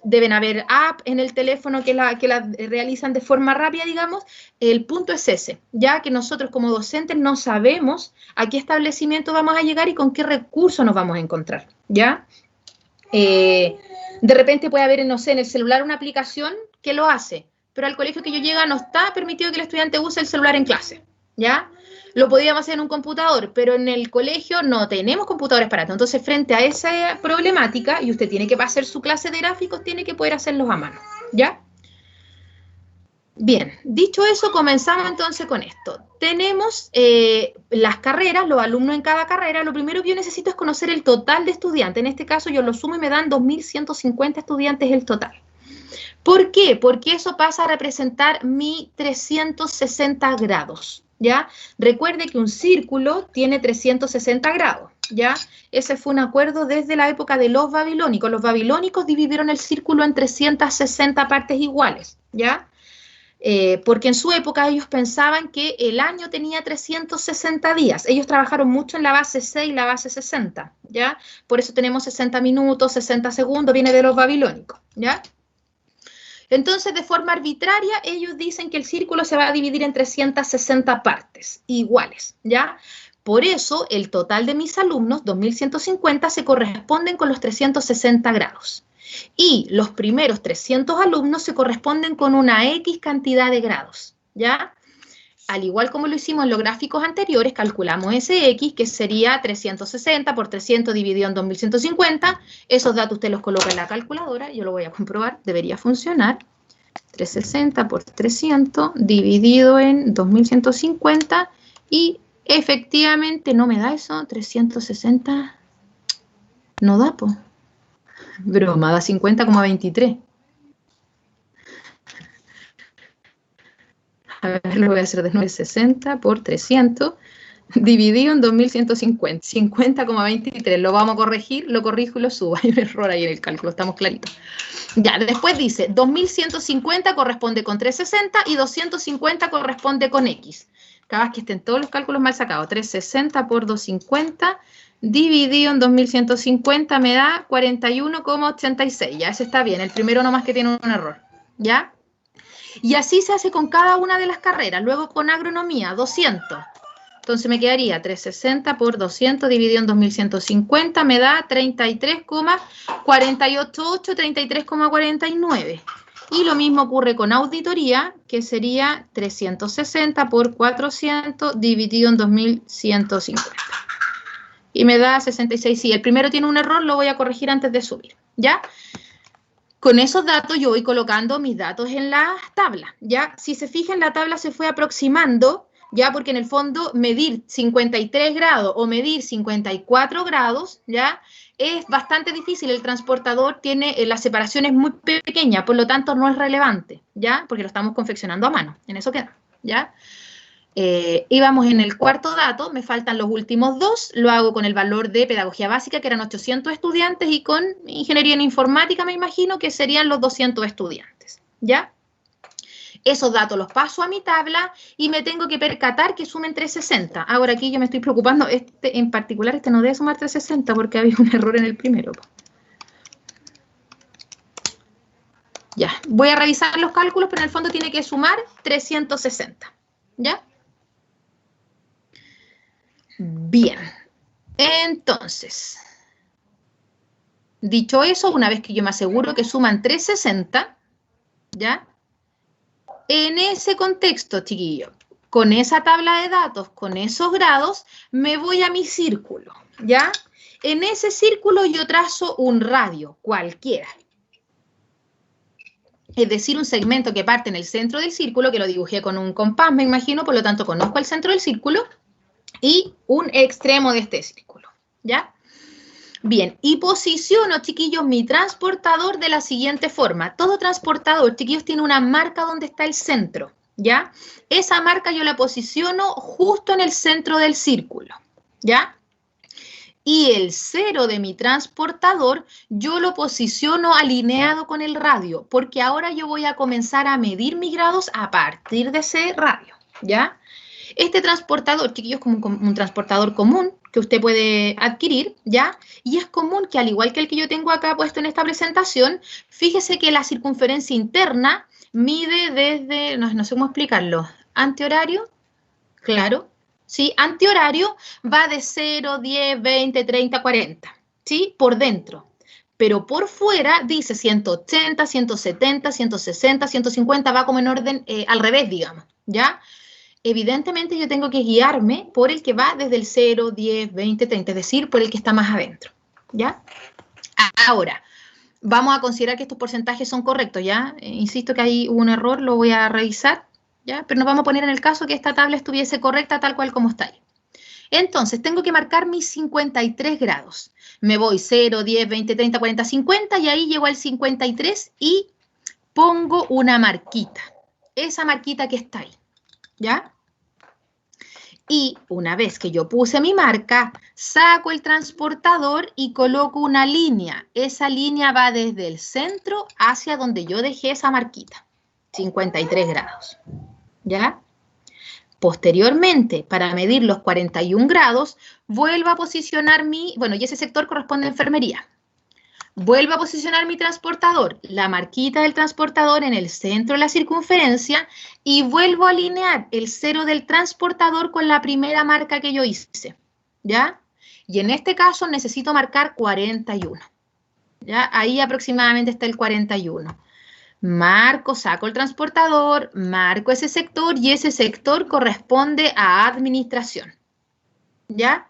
Deben haber apps en el teléfono que la realizan de forma rápida, digamos. El punto es ese, ya que nosotros como docentes no sabemos a qué establecimiento vamos a llegar y con qué recursos nos vamos a encontrar, ¿ya? De repente puede haber, no sé, en el celular una aplicación que lo hace, pero al colegio que yo llega no está permitido que el estudiante use el celular en clase, ¿ya? Lo podríamos hacer en un computador, pero en el colegio no tenemos computadores para esto. Entonces, frente a esa problemática, y usted tiene que hacer su clase de gráficos, tiene que poder hacerlos a mano, ¿ya? Bien, dicho eso, comenzamos entonces con esto. Tenemos las carreras, los alumnos en cada carrera. Lo primero que yo necesito es conocer el total de estudiantes. En este caso, yo lo sumo y me dan 2.150 estudiantes el total. ¿Por qué? Porque eso pasa a representar mi 360 grados. ¿Ya? Recuerde que un círculo tiene 360 grados, ¿ya? Ese fue un acuerdo desde la época de los babilónicos. Los babilónicos dividieron el círculo en 360 partes iguales, ¿ya? Porque en su época ellos pensaban que el año tenía 360 días. Ellos trabajaron mucho en la base 6 y la base 60, ¿ya? Por eso tenemos 60 minutos, 60 segundos, viene de los babilónicos, ¿ya? Entonces, de forma arbitraria, ellos dicen que el círculo se va a dividir en 360 partes iguales, ¿ya? Por eso, el total de mis alumnos, 2.150, se corresponden con los 360 grados. Y los primeros 300 alumnos se corresponden con una X cantidad de grados, ¿ya? Al igual como lo hicimos en los gráficos anteriores, calculamos ese X, que sería 360 por 300 dividido en 2.150. Esos datos usted los coloca en la calculadora, yo lo voy a comprobar, debería funcionar. 360 por 300 dividido en 2.150 y efectivamente no me da eso, 360 no da, po. Broma, da 50,23. A ver, lo voy a hacer de nuevo, 60 por 300 dividido en 2.150, 50,23. Lo vamos a corregir, lo corrijo y lo subo. Hay un error ahí en el cálculo, estamos claritos. Ya, después dice, 2.150 corresponde con 360 y 250 corresponde con X. Cada vez que estén todos los cálculos mal sacados. 360 por 250 dividido en 2.150 me da 41,86. Ya, ese está bien. El primero nomás que tiene un error. ¿Ya? Y así se hace con cada una de las carreras. Luego con agronomía, 200. Entonces me quedaría 360 por 200 dividido en 2.150 me da 33,488, 33,49. Y lo mismo ocurre con auditoría, que sería 360 por 400 dividido en 2.150. Y me da 66. Si el primero tiene un error, lo voy a corregir antes de subir, ¿ya? Con esos datos yo voy colocando mis datos en la tabla, ¿ya? Si se fijan, la tabla se fue aproximando, ¿ya? Porque en el fondo medir 53 grados o medir 54 grados, ¿ya? Es bastante difícil. El transportador tiene las separaciones muy pequeñas, por lo tanto no es relevante, ¿ya? Porque lo estamos confeccionando a mano, en eso queda, ¿ya? Y vamos en el cuarto dato, me faltan los últimos dos, lo hago con el valor de pedagogía básica, que eran 800 estudiantes, y con ingeniería en informática, me imagino, que serían los 200 estudiantes, ¿ya? Esos datos los paso a mi tabla y me tengo que percatar que sumen 360. Ahora aquí yo me estoy preocupando, en particular no debe sumar 360 porque había un error en el primero. Ya, voy a revisar los cálculos, pero en el fondo tiene que sumar 360, ¿ya? Bien, entonces, dicho eso, una vez que yo me aseguro que suman 360, ¿ya? En ese contexto, chiquillos, con esa tabla de datos, con esos grados, me voy a mi círculo, ¿ya? En ese círculo yo trazo un radio, cualquiera. Es decir, un segmento que parte en el centro del círculo, que lo dibujé con un compás, me imagino, por lo tanto conozco el centro del círculo, y un extremo de este círculo, ¿ya? Bien, y posiciono, chiquillos, mi transportador de la siguiente forma. Todo transportador, chiquillos, tiene una marca donde está el centro, ¿ya? Esa marca yo la posiciono justo en el centro del círculo, ¿ya? Y el cero de mi transportador yo lo posiciono alineado con el radio, porque ahora yo voy a comenzar a medir mis grados a partir de ese radio, ¿ya? Este transportador, chiquillos, es como un transportador común que usted puede adquirir, ¿ya? Y es común que, al igual que el que yo tengo acá puesto en esta presentación, fíjese que la circunferencia interna mide desde, no sé cómo explicarlo, antihorario, claro, ¿sí? Antihorario va de 0, 10, 20, 30, 40, ¿sí? Por dentro. Pero por fuera dice 180, 170, 160, 150, va como en orden al revés, digamos, ¿ya? Evidentemente yo tengo que guiarme por el que va desde el 0, 10, 20, 30, es decir, por el que está más adentro, ¿ya? Ahora, vamos a considerar que estos porcentajes son correctos, ¿ya? Insisto que ahí hubo un error, lo voy a revisar, ¿ya? Pero nos vamos a poner en el caso que esta tabla estuviese correcta tal cual como está ahí. Entonces, tengo que marcar mis 53 grados. Me voy 0, 10, 20, 30, 40, 50 y ahí llego al 53 y pongo una marquita. Esa marquita que está ahí, ¿ya? Y una vez que yo puse mi marca, saco el transportador y coloco una línea. Esa línea va desde el centro hacia donde yo dejé esa marquita, 53 grados, ¿ya? Posteriormente, para medir los 41 grados, vuelvo a posicionar bueno, y ese sector corresponde a enfermería. Vuelvo a posicionar mi transportador, la marquita del transportador en el centro de la circunferencia y vuelvo a alinear el cero del transportador con la primera marca que yo hice, ¿ya? Y en este caso necesito marcar 41, ¿ya? Ahí aproximadamente está el 41. Marco, saco el transportador, marco ese sector y ese sector corresponde a administración, ¿ya?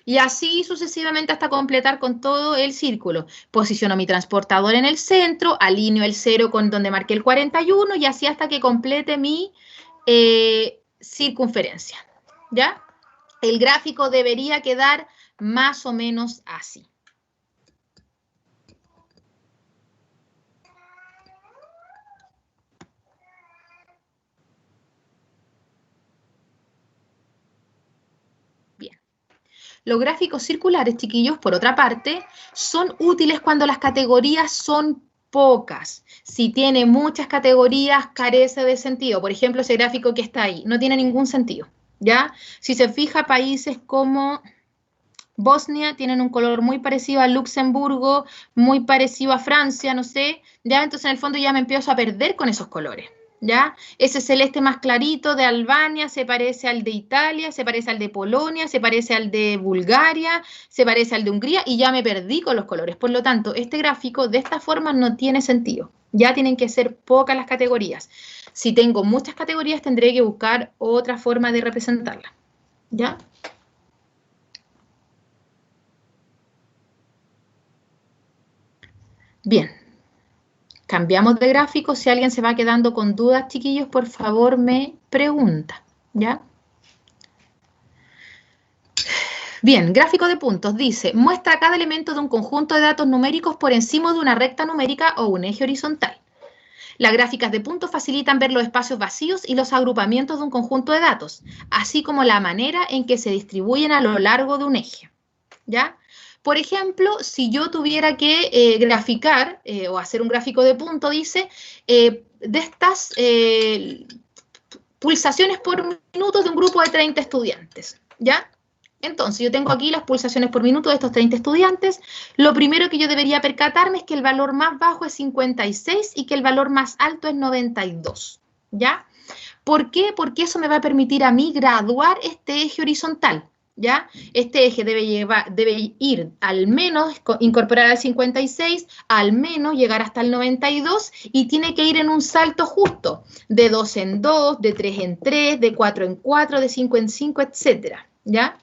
Y así sucesivamente hasta completar con todo el círculo. Posiciono mi transportador en el centro, alineo el 0 con donde marqué el 41 y así hasta que complete mi circunferencia, ¿ya? El gráfico debería quedar más o menos así. Los gráficos circulares, chiquillos, por otra parte, son útiles cuando las categorías son pocas. Si tiene muchas categorías, carece de sentido. Por ejemplo, ese gráfico que está ahí, no tiene ningún sentido, ¿ya? Si se fija, países como Bosnia tienen un color muy parecido a Luxemburgo, muy parecido a Francia, no sé, ¿ya? Entonces, en el fondo ya me empiezo a perder con esos colores, ¿ya? Ese celeste más clarito de Albania se parece al de Italia, se parece al de Polonia, se parece al de Bulgaria, se parece al de Hungría y ya me perdí con los colores. Por lo tanto, este gráfico de esta forma no tiene sentido. Ya tienen que ser pocas las categorías. Si tengo muchas categorías, tendré que buscar otra forma de representarla, ¿ya? Bien. Cambiamos de gráfico. Si alguien se va quedando con dudas, chiquillos, por favor me pregunta, ¿ya? Bien, gráfico de puntos. Dice, muestra cada elemento de un conjunto de datos numéricos por encima de una recta numérica o un eje horizontal. Las gráficas de puntos facilitan ver los espacios vacíos y los agrupamientos de un conjunto de datos, así como la manera en que se distribuyen a lo largo de un eje, ¿ya? Por ejemplo, si yo tuviera que graficar o hacer un gráfico de punto, dice, de estas pulsaciones por minuto de un grupo de 30 estudiantes, ¿ya? Entonces, yo tengo aquí las pulsaciones por minuto de estos 30 estudiantes. Lo primero que yo debería percatarme es que el valor más bajo es 56 y que el valor más alto es 92, ¿ya? ¿Por qué? Porque eso me va a permitir a mí graduar este eje horizontal. ¿ya? Este eje debe ir al menos, incorporar al 56, al menos llegar hasta el 92 y tiene que ir en un salto justo, de 2 en 2, de 3 en 3, de 4 en 4, de 5 en 5, etcétera, ¿ya?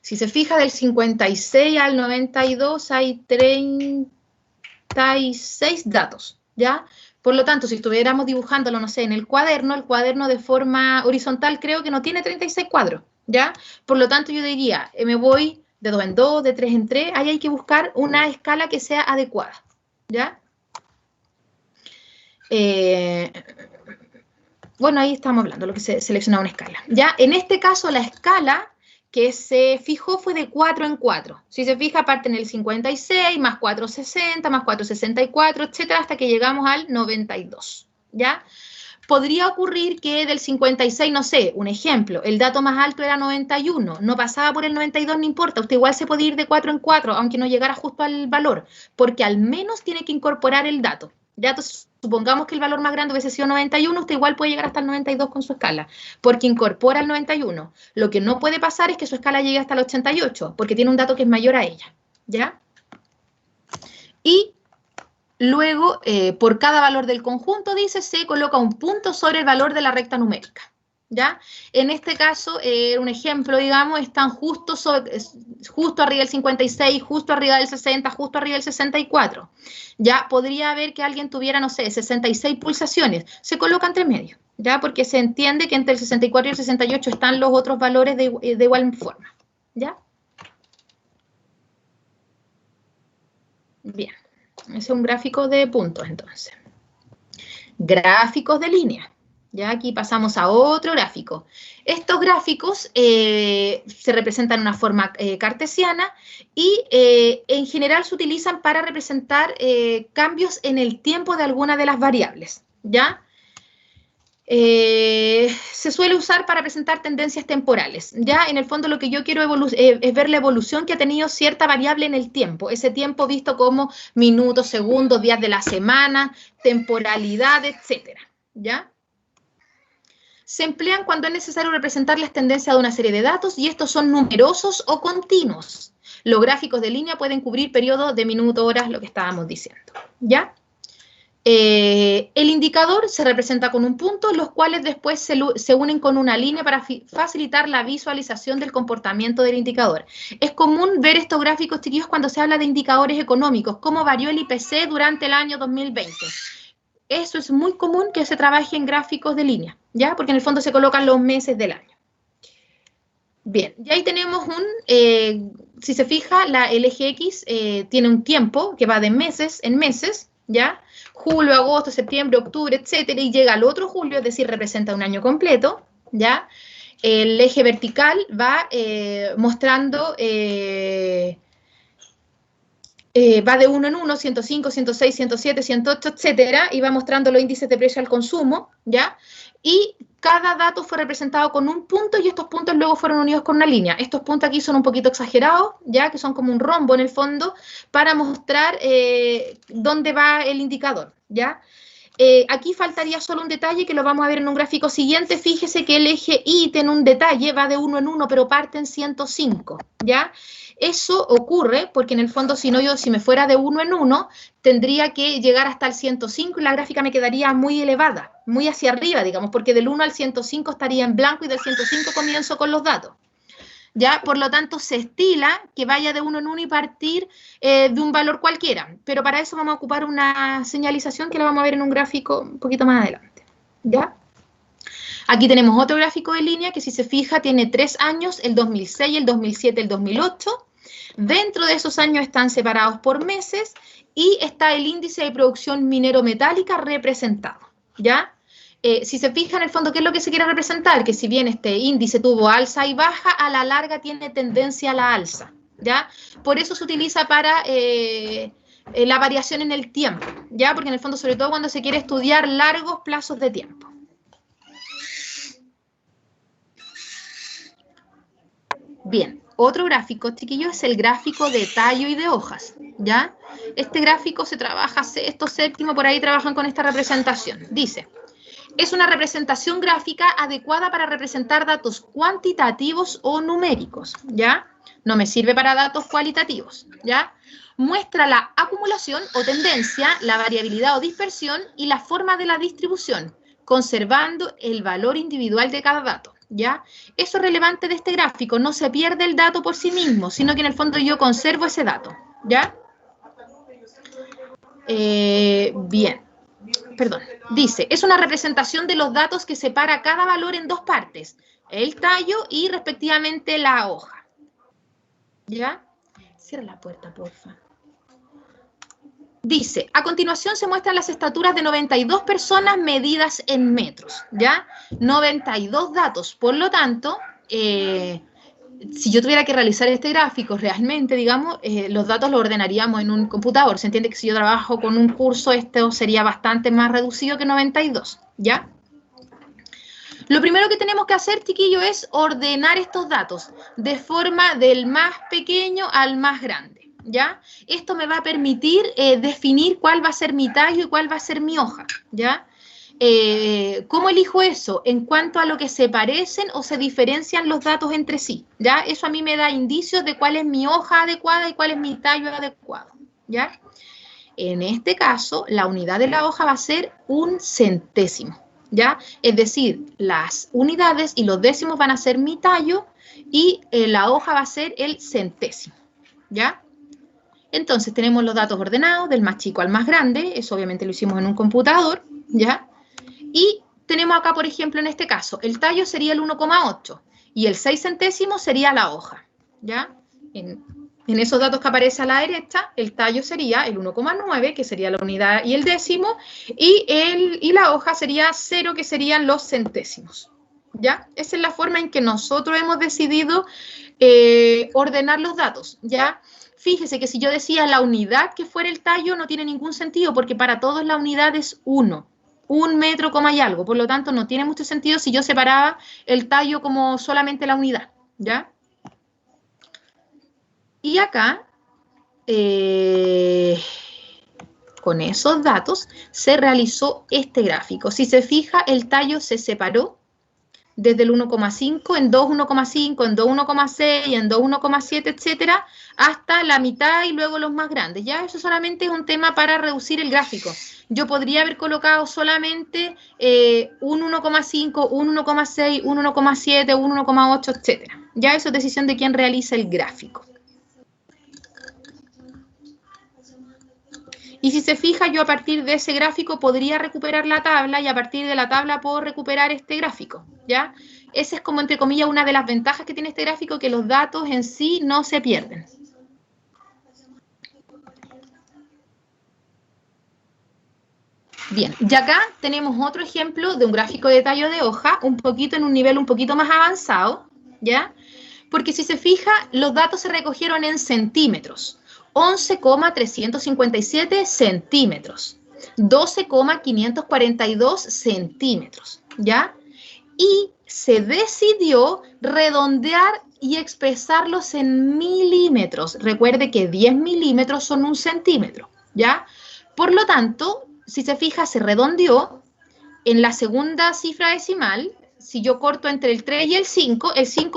Si se fija, del 56 al 92 hay 36 datos, ¿ya? Por lo tanto, si estuviéramos dibujándolo, no sé, en el cuaderno de forma horizontal creo que no tiene 36 cuadros, ¿ya? Por lo tanto, yo diría, me voy de 2 en 2, de 3 en 3, ahí hay que buscar una escala que sea adecuada, ¿ya? Bueno, ahí estamos hablando, lo que se selecciona una escala, ¿ya? En este caso, la escala que se fijó fue de 4 en 4. Si se fija, parte en el 56, más 460, más 464, etcétera, hasta que llegamos al 92, ¿ya? Podría ocurrir que del 56, no sé, un ejemplo, el dato más alto era 91, no pasaba por el 92, no importa, usted igual se puede ir de 4 en 4, aunque no llegara justo al valor, porque al menos tiene que incorporar el dato. Ya, entonces, supongamos que el valor más grande hubiese sido 91, usted igual puede llegar hasta el 92 con su escala, porque incorpora el 91. Lo que no puede pasar es que su escala llegue hasta el 88, porque tiene un dato que es mayor a ella, ¿ya? Y luego, por cada valor del conjunto, dice, se coloca un punto sobre el valor de la recta numérica, ¿ya? En este caso, un ejemplo, digamos, están justo arriba del 56, justo arriba del 60, justo arriba del 64. Ya podría haber que alguien tuviera, no sé, 66 pulsaciones. Se coloca entre medio, ¿ya? Porque se entiende que entre el 64 y el 68 están los otros valores de igual forma, ¿ya? Bien, ese es un gráfico de puntos, entonces. Gráficos de línea. Ya aquí pasamos a otro gráfico. Estos gráficos se representan de una forma cartesiana y en general se utilizan para representar cambios en el tiempo de alguna de las variables, ¿ya? Se suele usar para presentar tendencias temporales, ¿ya? En el fondo lo que yo quiero es ver la evolución que ha tenido cierta variable en el tiempo, ese tiempo visto como minutos, segundos, días de la semana, temporalidad, etcétera, ¿ya? Se emplean cuando es necesario representar las tendencias de una serie de datos y estos son numerosos o continuos. Los gráficos de línea pueden cubrir periodos de minutos, horas, lo que estábamos diciendo, ¿ya? El indicador se representa con un punto, los cuales después se unen con una línea para facilitar la visualización del comportamiento del indicador. Es común ver estos gráficos, chiquillos, cuando se habla de indicadores económicos, cómo varió el IPC durante el año 2020. Eso es muy común que se trabaje en gráficos de línea, ¿ya? Porque en el fondo se colocan los meses del año. Bien, y ahí tenemos si se fija, el eje X tiene un tiempo que va de meses en meses, ¿ya? Julio, agosto, septiembre, octubre, etcétera, y llega al otro julio, es decir, representa un año completo, ¿ya? El eje vertical va mostrando... va de 1 en 1, 105, 106, 107, 108, etcétera, y va mostrando los índices de precio al consumo, ¿ya? Y cada dato fue representado con un punto y estos puntos luego fueron unidos con una línea. Estos puntos aquí son un poquito exagerados, ¿ya? Que son como un rombo en el fondo para mostrar dónde va el indicador, ¿ya? Aquí faltaría solo un detalle que lo vamos a ver en un gráfico siguiente. Fíjese que el eje Y tiene un detalle, va de 1 en 1, pero parte en 105, ¿ya? Eso ocurre porque en el fondo si me fuera de 1 en 1, tendría que llegar hasta el 105 y la gráfica me quedaría muy elevada, muy hacia arriba, digamos, porque del 1 al 105 estaría en blanco y del 105 comienzo con los datos. ¿Ya? Por lo tanto, se estila que vaya de 1 en 1 y partir de un valor cualquiera. Pero para eso vamos a ocupar una señalización que la vamos a ver en un gráfico un poquito más adelante, ¿ya? Aquí tenemos otro gráfico de línea que si se fija tiene 3 años, el 2006, el 2007, el 2008. Dentro de esos años están separados por meses y está el índice de producción minero-metálica representado, ¿ya? Si se fija en el fondo, ¿qué es lo que se quiere representar? Que si bien este índice tuvo alza y baja, a la larga tiene tendencia a la alza, ¿ya? Por eso se utiliza para la variación en el tiempo, ¿ya? Porque en el fondo, sobre todo cuando se quiere estudiar largos plazos de tiempo. Bien, otro gráfico, chiquillos, es el gráfico de tallo y de hojas, ¿ya? Este gráfico se trabaja, sexto, séptimo, por ahí trabajan con esta representación. Dice... Es una representación gráfica adecuada para representar datos cuantitativos o numéricos, ¿ya? No me sirve para datos cualitativos, ¿ya? Muestra la acumulación o tendencia, la variabilidad o dispersión y la forma de la distribución, conservando el valor individual de cada dato, ¿ya? Eso es relevante de este gráfico, no se pierde el dato por sí mismo, sino que en el fondo yo conservo ese dato, ¿ya? Bien, perdón, dice, es una representación de los datos que separa cada valor en dos partes, el tallo y respectivamente la hoja, ¿ya? Cierra la puerta, porfa. Dice, a continuación se muestran las estaturas de 92 personas medidas en metros, ¿ya? 92 datos, por lo tanto, si yo tuviera que realizar este gráfico realmente, digamos, los datos los ordenaríamos en un computador. Se entiende que si yo trabajo con un curso, esto sería bastante más reducido que 92, ¿ya? Lo primero que tenemos que hacer, chiquillos, es ordenar estos datos de forma del más pequeño al más grande, ¿ya? Esto me va a permitir definir cuál va a ser mi tallo y cuál va a ser mi hoja, ¿ya? ¿Cómo elijo eso? En cuanto a lo que se parecen o se diferencian los datos entre sí, ¿ya? Eso a mí me da indicios de cuál es mi hoja adecuada y cuál es mi tallo adecuado, ¿ya? En este caso, la unidad de la hoja va a ser un centésimo, ¿ya? Es decir, las unidades y los décimos van a ser mi tallo y la hoja va a ser el centésimo, ¿ya? Entonces, tenemos los datos ordenados del más chico al más grande, eso obviamente lo hicimos en un computador, ¿ya? Y tenemos acá, por ejemplo, en este caso, el tallo sería el 1,8 y el 6 centésimos sería la hoja, ¿ya? En esos datos que aparece a la derecha, el tallo sería el 1,9, que sería la unidad y el décimo, y la hoja sería 0, que serían los centésimos, ¿ya? Esa es la forma en que nosotros hemos decidido ordenar los datos, ¿ya? Fíjese que si yo decía la unidad que fuera el tallo, no tiene ningún sentido, porque para todos la unidad es 1 metro, coma y algo, por lo tanto no tiene mucho sentido si yo separaba el tallo como solamente la unidad, ¿ya? Y acá, con esos datos, se realizó este gráfico. Si se fija, el tallo se separó desde el 1,5 en 2, 1,5, en 2, 1,6, en 2, 1,7, etcétera, hasta la mitad y luego los más grandes. Ya eso solamente es un tema para reducir el gráfico. Yo podría haber colocado solamente un 1,5, un 1,6, un 1,7, un 1,8, etcétera. Ya eso es decisión de quien realiza el gráfico. Y si se fija, yo a partir de ese gráfico podría recuperar la tabla y a partir de la tabla puedo recuperar este gráfico, ¿ya? Esa es como, entre comillas, una de las ventajas que tiene este gráfico, que los datos en sí no se pierden. Bien, y acá tenemos otro ejemplo de un gráfico de tallo de hoja, un poquito en un nivel un poquito más avanzado, ¿ya? Porque si se fija, los datos se recogieron en centímetros. 11,357 centímetros, 12,542 centímetros, ¿ya? Y se decidió redondear y expresarlos en milímetros. Recuerde que 10 milímetros son un centímetro, ¿ya? Por lo tanto, si se fija, se redondeó en la segunda cifra decimal. Si yo corto entre el 3 y el 5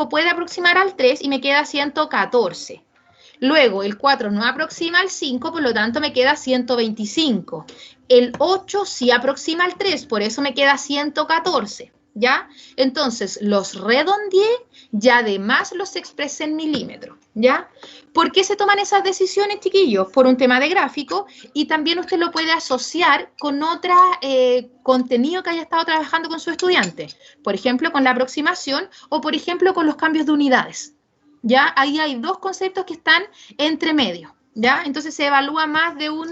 puede aproximar al 3 y me queda 114. Luego, el 4 no aproxima al 5, por lo tanto me queda 125. El 8 sí aproxima al 3, por eso me queda 114, ¿ya? Entonces, los redondeé y además los expresé en milímetros, ¿ya? ¿Por qué se toman esas decisiones, chiquillos? Por un tema de gráfico, y también usted lo puede asociar con otro contenido que haya estado trabajando con su estudiante. Por ejemplo, con la aproximación o, por ejemplo, con los cambios de unidades. ¿Ya? Ahí hay dos conceptos que están entre medio, ¿ya? Entonces se evalúa más de un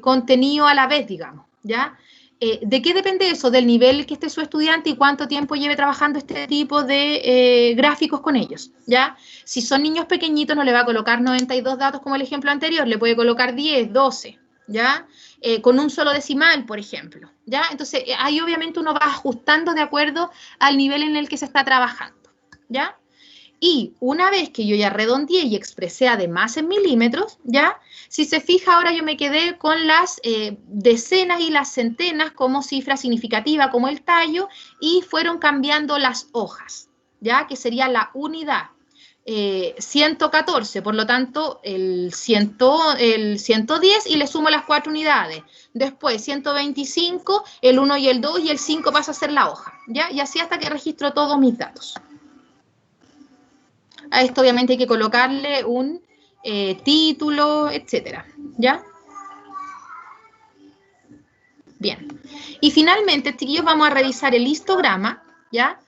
contenido a la vez, digamos, ¿ya? ¿De qué depende eso? Del nivel que esté su estudiante y cuánto tiempo lleve trabajando este tipo de gráficos con ellos, ¿ya? Si son niños pequeñitos no le va a colocar 92 datos como el ejemplo anterior, le puede colocar 10, 12, ¿ya? Con un solo decimal, por ejemplo, ¿ya? Entonces, ahí obviamente uno va ajustando de acuerdo al nivel en el que se está trabajando, ¿ya? Y una vez que yo ya redondeé y expresé además en milímetros, ¿ya? Si se fija, ahora yo me quedé con las decenas y las centenas como cifra significativa, como el tallo, y fueron cambiando las hojas, ¿ya? Que sería la unidad. 114, por lo tanto, el 110 y le sumo las 4 unidades. Después, 125, el 1 y el 2 y el 5 pasa a ser la hoja, ¿ya? Y así hasta que registro todos mis datos. A esto obviamente hay que colocarle un título, etcétera, ¿ya? Bien. Y finalmente, chiquillos, vamos a revisar el histograma, ¿ya?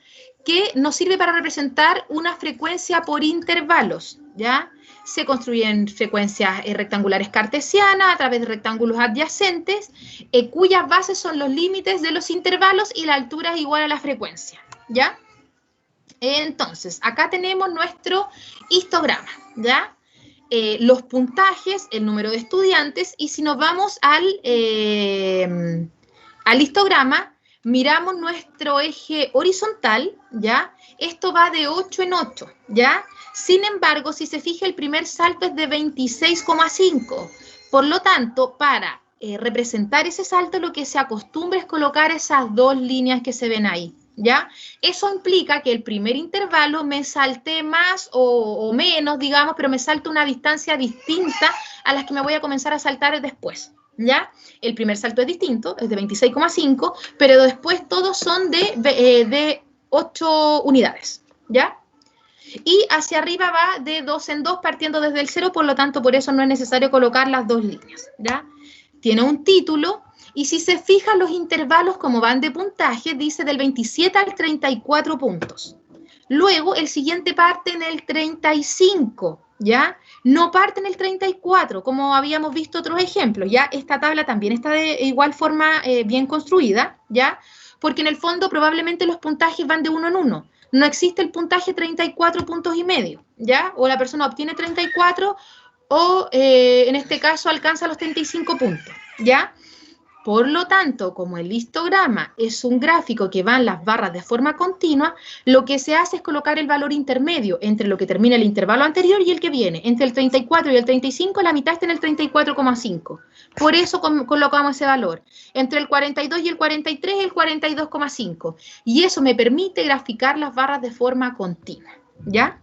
Que nos sirve para representar una frecuencia por intervalos, ¿ya? Se construyen frecuencias rectangulares cartesianas a través de rectángulos adyacentes, cuyas bases son los límites de los intervalos y la altura es igual a la frecuencia, ¿ya? Entonces, acá tenemos nuestro histograma, ¿ya? Los puntajes, el número de estudiantes, y si nos vamos al histograma, miramos nuestro eje horizontal, ¿ya? Esto va de 8 en 8, ¿ya? Sin embargo, si se fija, el primer salto es de 26,5. Por lo tanto, para representar ese salto, lo que se acostumbra es colocar esas dos líneas que se ven ahí, ¿ya? Eso implica que el primer intervalo me salte más o menos, digamos, pero me salte una distancia distinta a las que me voy a comenzar a saltar después, ¿ya? El primer salto es distinto, es de 26,5, pero después todos son de 8 unidades, ¿ya? Y hacia arriba va de 2 en 2 partiendo desde el 0, por lo tanto, por eso no es necesario colocar las dos líneas, ¿ya? Tiene un título. Y si se fijan los intervalos como van de puntaje, dice del 27 al 34 puntos. Luego el siguiente parte en el 35, ¿ya? No parte en el 34, como habíamos visto otros ejemplos, ¿ya? Esta tabla también está de igual forma bien construida, ¿ya? Porque en el fondo probablemente los puntajes van de 1 en 1. No existe el puntaje 34 puntos y medio, ¿ya? O la persona obtiene 34 o en este caso alcanza los 35 puntos, ¿ya? Por lo tanto, como el histograma es un gráfico que va en las barras de forma continua, lo que se hace es colocar el valor intermedio entre lo que termina el intervalo anterior y el que viene. Entre el 34 y el 35, la mitad está en el 34,5. Por eso colocamos ese valor. Entre el 42 y el 43, el 42,5. Y eso me permite graficar las barras de forma continua, ¿ya?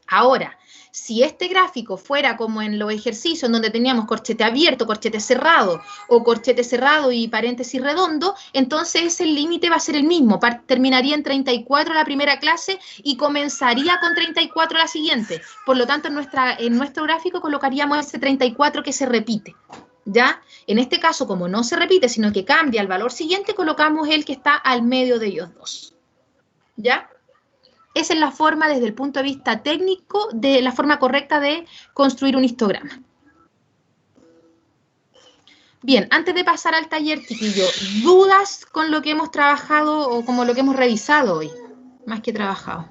Ahora, si este gráfico fuera como en los ejercicios en donde teníamos corchete abierto, corchete cerrado o corchete cerrado y paréntesis redondo, entonces el límite va a ser el mismo. Terminaría en 34 la primera clase y comenzaría con 34 la siguiente. Por lo tanto, en nuestro gráfico colocaríamos ese 34 que se repite, ¿ya? En este caso, como no se repite, sino que cambia el valor siguiente, colocamos el que está al medio de ellos dos, ¿ya? Esa es la forma, desde el punto de vista técnico, de la forma correcta de construir un histograma. Bien, antes de pasar al taller, chiquillo, ¿dudas con lo que hemos trabajado o como lo que hemos revisado hoy? Más que trabajado.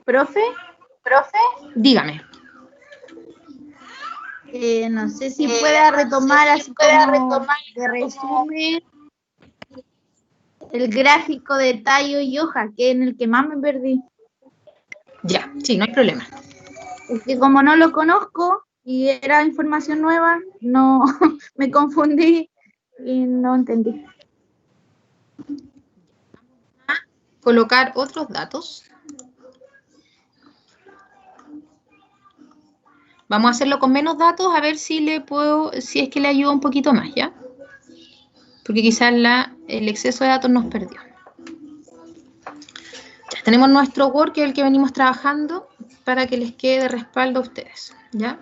¿Profe? Dígame. No sé si pueda retomar así como de resumen el gráfico de tallo y hoja, que es en el que más me perdí. Ya, sí, no hay problema. Es que como no lo conozco y era información nueva, no me confundí y no entendí. Colocar otros datos. Vamos a hacerlo con menos datos a ver si si es que le ayuda un poquito más, ¿ya? Porque quizás el exceso de datos nos perdió. Ya tenemos nuestro Word, que es el que venimos trabajando, para que les quede de respaldo a ustedes, ¿ya?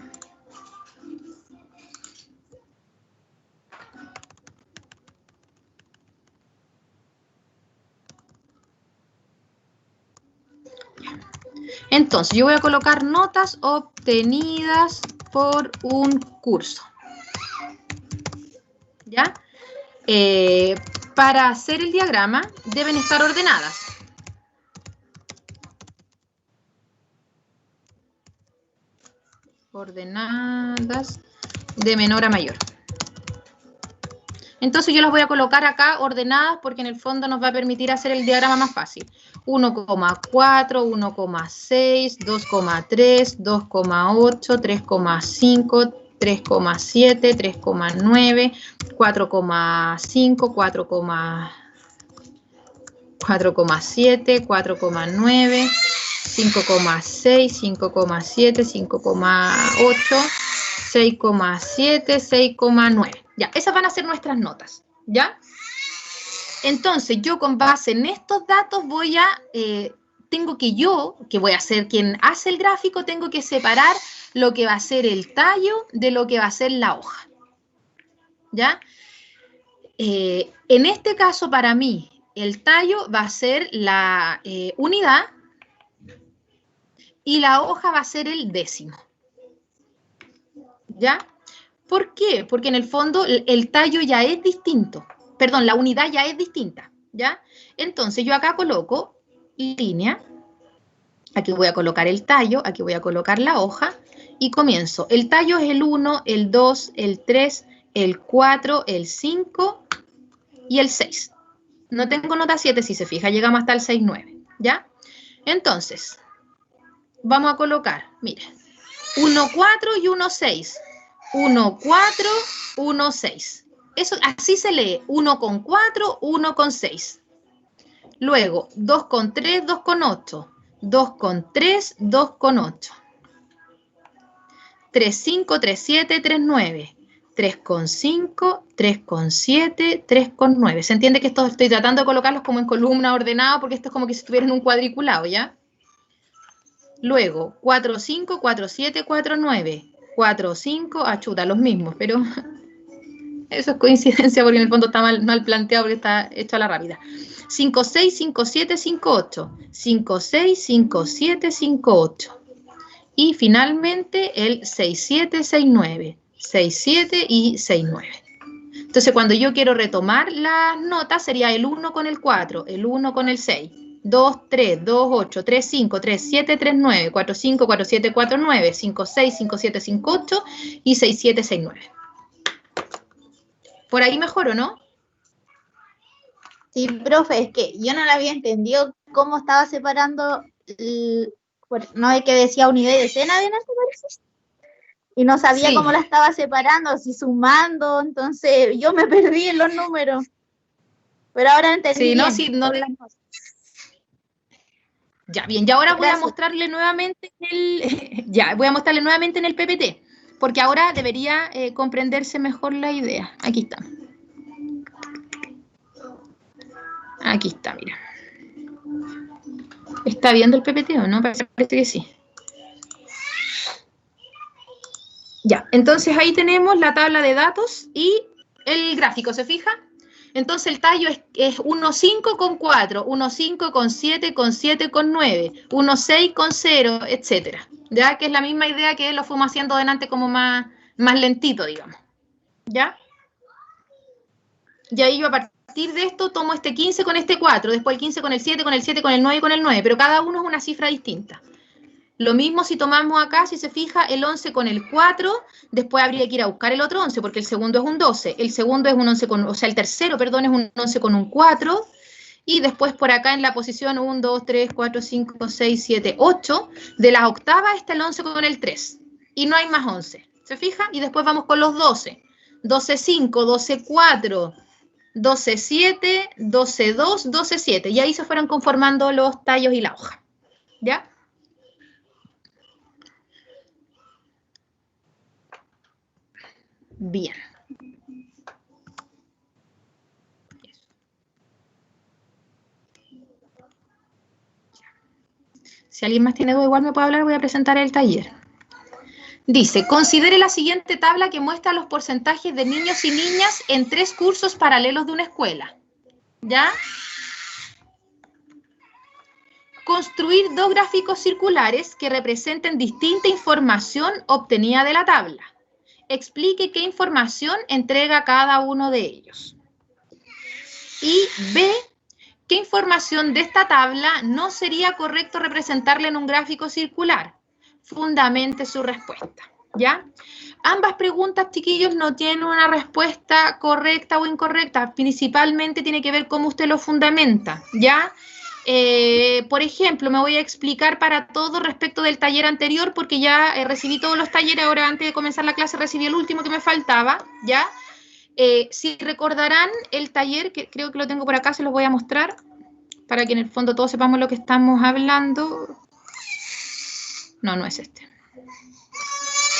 Entonces, yo voy a colocar notas obtenidas por un curso, ¿ya? Para hacer el diagrama deben estar ordenadas. Ordenadas de menor a mayor, Entonces yo las voy a colocar acá ordenadas porque en el fondo nos va a permitir hacer el diagrama más fácil. 1,4, 1,6, 2,3, 2,8, 3,5, 3,7, 3,9, 4,5, 4,7, 4,9, 5,6, 5,7, 5,8, 6,7, 6,9. Ya, esas van a ser nuestras notas, ¿ya? Entonces, yo con base en estos datos voy a, que voy a ser quien hace el gráfico, tengo que separar lo que va a ser el tallo de lo que va a ser la hoja, ¿ya? En este caso, para mí, el tallo va a ser la unidad y la hoja va a ser el décimo, ¿ya? ¿Por qué? Porque en el fondo el tallo ya es distinto. Perdón, la unidad ya es distinta, ¿ya? Entonces yo acá coloco línea, aquí voy a colocar el tallo, aquí voy a colocar la hoja y comienzo. El tallo es el 1, el 2, el 3, el 4, el 5 y el 6. No tengo nota 7, si se fija, llegamos hasta el 6, 9, ¿ya? Entonces, vamos a colocar, mire, 1, 4 y 1, 6. 1, 4, 1, 6. Eso, así se lee, 1 con 4, 1 con 6. Luego, 2 con 3, 2 con 8. 2 con 3, 2 con 8. 3, 5, 3, 7, 3, 9. 3 con 5, 3 con 7, 3 con 9. ¿Se entiende que esto estoy tratando de colocarlos como en columna ordenada porque esto es como que si estuvieran en un cuadriculado, ¿ya? Luego, 4, 5, 4, 7, 4, 9. 4, 5, chuta, los mismos, pero eso es coincidencia porque en el fondo está mal planteado porque está hecho a la rápida. 5, 6, 5, 7, 5, 8. 5, 6, 5, 7, 5, 8. Y finalmente el 6, 7, 6, 9. 6, 7 y 6, 9. Entonces cuando yo quiero retomar las notas sería el 1 con el 4, el 1 con el 6. 2, 3, 2, 8, 3, 5, 3, 7, 3, 9, 4, 5, 4, 7, 4, 9, 5, 6, 5, 7, 5, 8 y 6, 7, 6, 9. ¿Por ahí mejor o no? Sí, profe, es que yo no la había entendido cómo estaba separando, no es que decía unidad y decena adelante, parece. Y no sabía cómo la estaba separando, si sumando, entonces yo me perdí en los números. Pero ahora entendí bien. No. Ya, bien, y ahora voy a mostrarle nuevamente en el PPT, porque ahora debería comprenderse mejor la idea. Aquí está. Aquí está, mira. ¿Está viendo el PPT o no? Parece que sí. Ya, entonces ahí tenemos la tabla de datos y el gráfico, ¿se fija? Entonces el tallo es 1,5 con 4, 1,5 con 7, con 7 con 9, 1,6 con 0, etcétera. Ya que es la misma idea que lo fuimos haciendo delante como más lentito, digamos. ¿Ya? Y ahí yo a partir de esto tomo este 15 con este 4, después el 15 con el 7, con el 7, con el 9 y con el 9, pero cada uno es una cifra distinta. Lo mismo si tomamos acá, si se fija, el 11 con el 4, después habría que ir a buscar el otro 11, porque el segundo es un 12, el segundo es un 11 con, o sea, el tercero, perdón, es un 11 con un 4, y después por acá en la posición 1, 2, 3, 4, 5, 6, 7, 8, de las octavas está el 11 con el 3, y no hay más 11, ¿se fija? Y después vamos con los 12, 12, 5, 12, 4, 12, 7, 12, 2, 12, 7, y ahí se fueron conformando los tallos y la hoja, ¿ya? Bien. Si alguien más tiene duda, igual me puede hablar, voy a presentar el taller. Dice, considere la siguiente tabla que muestra los porcentajes de niños y niñas en 3 cursos paralelos de una escuela. ¿Ya? Construir 2 gráficos circulares que representen distinta información obtenida de la tabla. Explique qué información entrega cada uno de ellos. Y B, ¿qué información de esta tabla no sería correcto representarla en un gráfico circular? Fundamente su respuesta. ¿ya? Ambas preguntas, chiquillos, no tienen una respuesta correcta o incorrecta, principalmente tiene que ver cómo usted lo fundamenta, ¿ya? Por ejemplo, me voy a explicar para todo respecto del taller anterior, porque ya recibí todos los talleres, ahora antes de comenzar la clase recibí el último que me faltaba, ¿ya? Si recordarán el taller, que creo que lo tengo por acá, se los voy a mostrar, para que en el fondo todos sepamos lo que estamos hablando. No, no es este.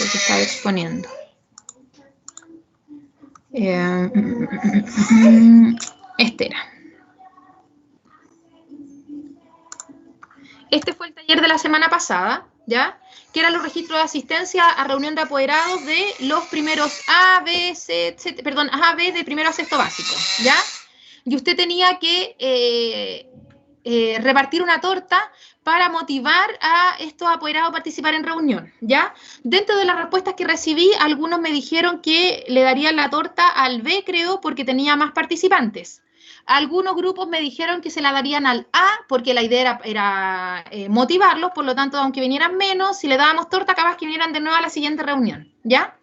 El que estaba exponiendo. Este era. Este fue el taller de la semana pasada, ¿ya? Que eran los registros de asistencia a reunión de apoderados de los primeros A, B, C, perdón, A, B de primero a sexto básico, ¿ya? Y usted tenía que repartir una torta para motivar a estos apoderados a participar en reunión, ¿ya? Dentro de las respuestas que recibí, algunos me dijeron que le darían la torta al B, creo, porque tenía más participantes. Algunos grupos me dijeron que se la darían al A, porque la idea era motivarlos, por lo tanto, aunque vinieran menos, si le dábamos torta, capaz que vinieran de nuevo a la siguiente reunión, ¿ya?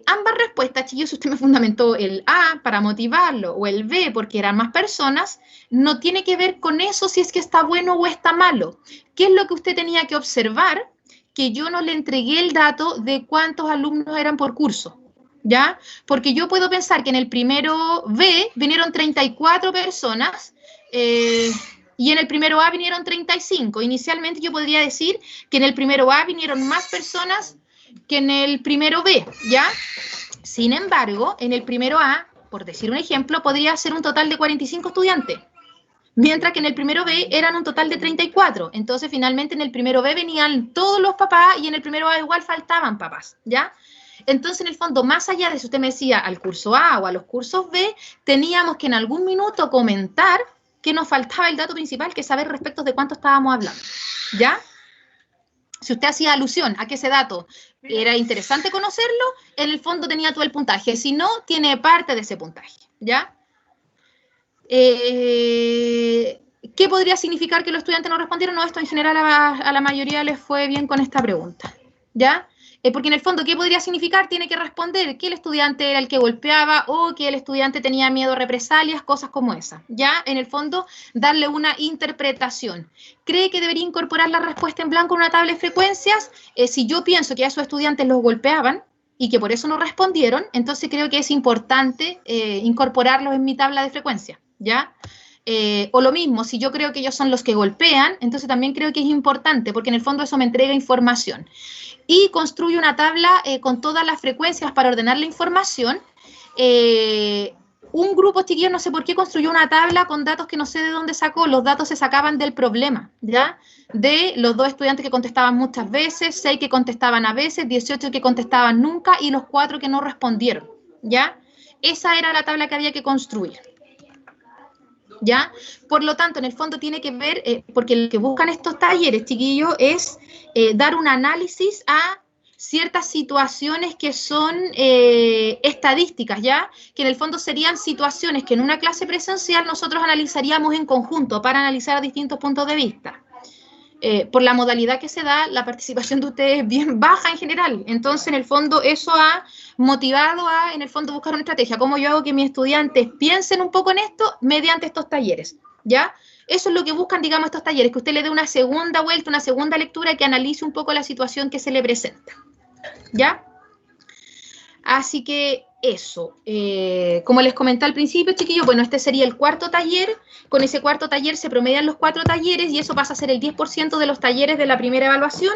Ambas respuestas, chicos, si usted me fundamentó el A para motivarlo o el B porque eran más personas, no tiene que ver con eso si es que está bueno o está malo. ¿Qué es lo que usted tenía que observar? Que yo no le entregué el dato de cuántos alumnos eran por curso, ¿ya? Porque yo puedo pensar que en el primero B vinieron 34 personas y en el primero A vinieron 35. Inicialmente yo podría decir que en el primero A vinieron más personas que en el primero B, ¿ya? Sin embargo, en el primero A, por decir un ejemplo, podría ser un total de 45 estudiantes, mientras que en el primero B eran un total de 34. Entonces, finalmente, en el primero B venían todos los papás y en el primero A igual faltaban papás, ¿ya? Entonces, en el fondo, más allá de si usted me decía al curso A o a los cursos B, teníamos que en algún minuto comentar que nos faltaba el dato principal, que es saber respecto de cuánto estábamos hablando, ¿ya? Si usted hacía alusión a que ese dato era interesante conocerlo, en el fondo tenía todo el puntaje. Si no, tiene parte de ese puntaje, ¿ya? ¿Qué podría significar que los estudiantes no respondieron? No, esto en general a la mayoría les fue bien con esta pregunta, ¿ya? Porque en el fondo, ¿qué podría significar? Tiene que responder que el estudiante era el que golpeaba o que el estudiante tenía miedo a represalias, cosas como esa, ¿ya? En el fondo, darle una interpretación. ¿Cree que debería incorporar la respuesta en blanco en una tabla de frecuencias? Si yo pienso que a esos estudiantes los golpeaban y que por eso no respondieron, entonces creo que es importante incorporarlos en mi tabla de frecuencias, ¿ya? O lo mismo, si yo creo que ellos son los que golpean, entonces también creo que es importante, porque en el fondo eso me entrega información. Y construyo una tabla con todas las frecuencias para ordenar la información. Un grupo, chiquillos, no sé por qué construyó una tabla con datos que no sé de dónde sacó. Los datos se sacaban del problema, ¿ya? De los 2 estudiantes que contestaban muchas veces, 6 que contestaban a veces, 18 que contestaban nunca y los 4 que no respondieron, ¿ya? Esa era la tabla que había que construir, ¿ya? Por lo tanto, en el fondo tiene que ver, porque lo que buscan estos talleres, chiquillos, es dar un análisis a ciertas situaciones que son estadísticas, ¿ya? Que en el fondo serían situaciones que en una clase presencial nosotros analizaríamos en conjunto para analizar distintos puntos de vista. Por la modalidad que se da, la participación de ustedes es bien baja en general. Entonces, en el fondo, eso ha motivado a, en el fondo, buscar una estrategia. ¿Cómo yo hago que mis estudiantes piensen un poco en esto mediante estos talleres? ¿Ya? Eso es lo que buscan, digamos, estos talleres, que usted le dé una segunda vuelta, una segunda lectura, que analice un poco la situación que se le presenta. ¿Ya? Así que eso. Como les comenté al principio, chiquillos, bueno, este sería el 4.º taller. Con ese 4.º taller se promedian los 4 talleres y eso pasa a ser el 10% de los talleres de la primera evaluación.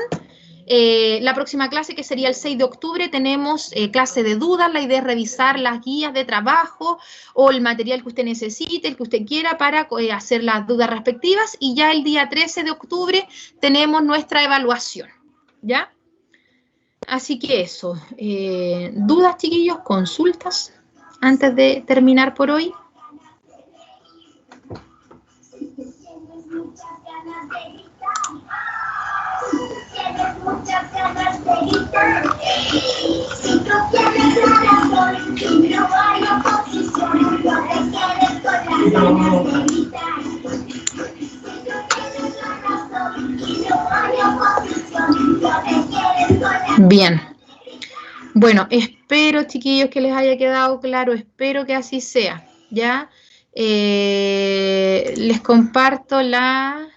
La próxima clase, que sería el 6 de octubre, tenemos clase de dudas. La idea es revisar las guías de trabajo o el material que usted necesite, el que usted quiera para hacer las dudas respectivas. Y ya el día 13 de octubre tenemos nuestra evaluación, ¿ya? Así que eso. ¿Dudas, chiquillos? ¿Consultas? Antes de terminar por hoy. Tienes muchas ganas de gritar. Si tú tienes la razón y no hay oposición, no te quedes con las ganas de gritar. Si tú tienes la razón y no hay oposición, no te quedes con las ganas de gritar. Bien. Bueno, espero, chiquillos, que les haya quedado claro, espero que así sea, ¿ya? Les comparto la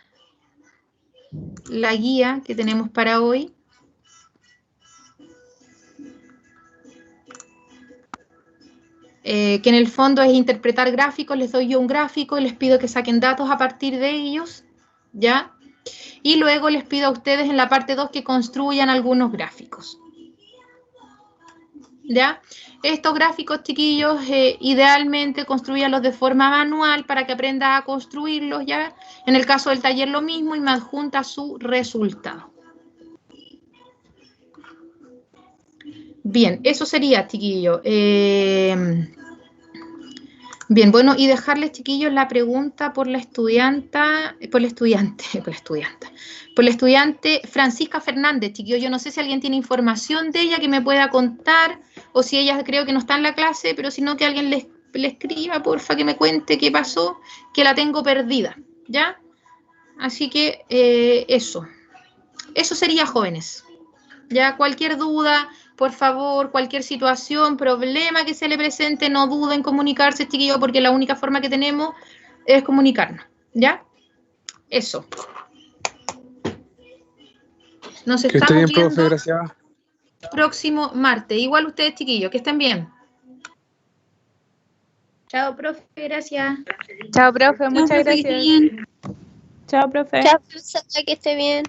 guía que tenemos para hoy. Que en el fondo es interpretar gráficos, les doy yo un gráfico y les pido que saquen datos a partir de ellos, ¿ya? Y luego les pido a ustedes en la parte 2 que construyan algunos gráficos, ¿ya? Estos gráficos, chiquillos, idealmente construyanlos de forma manual para que aprenda a construirlos, ¿ya? En el caso del taller lo mismo y me adjunta su resultado. Bien, eso sería, chiquillos. Bien, bueno, y dejarles, chiquillos, la pregunta por la estudiante Francisca Fernández, chiquillos. Yo no sé si alguien tiene información de ella que me pueda contar, o si ella creo que no está en la clase, pero si no, que alguien le escriba, porfa, que me cuente qué pasó, que la tengo perdida, ¿ya? Así que eso sería, jóvenes. Ya, cualquier duda, por favor, cualquier situación, problema que se le presente, no duden en comunicarse, chiquillos, porque la única forma que tenemos es comunicarnos, ¿ya? Eso. Nos Que esté estamos bien, profe, viendo gracias. próximo martes. Igual ustedes, chiquillos, que estén bien. Chao, profe, gracias. Chao, profe, muchas Profe, que esté gracias. bien. Chao, profe. Chao, profesora, que esté bien.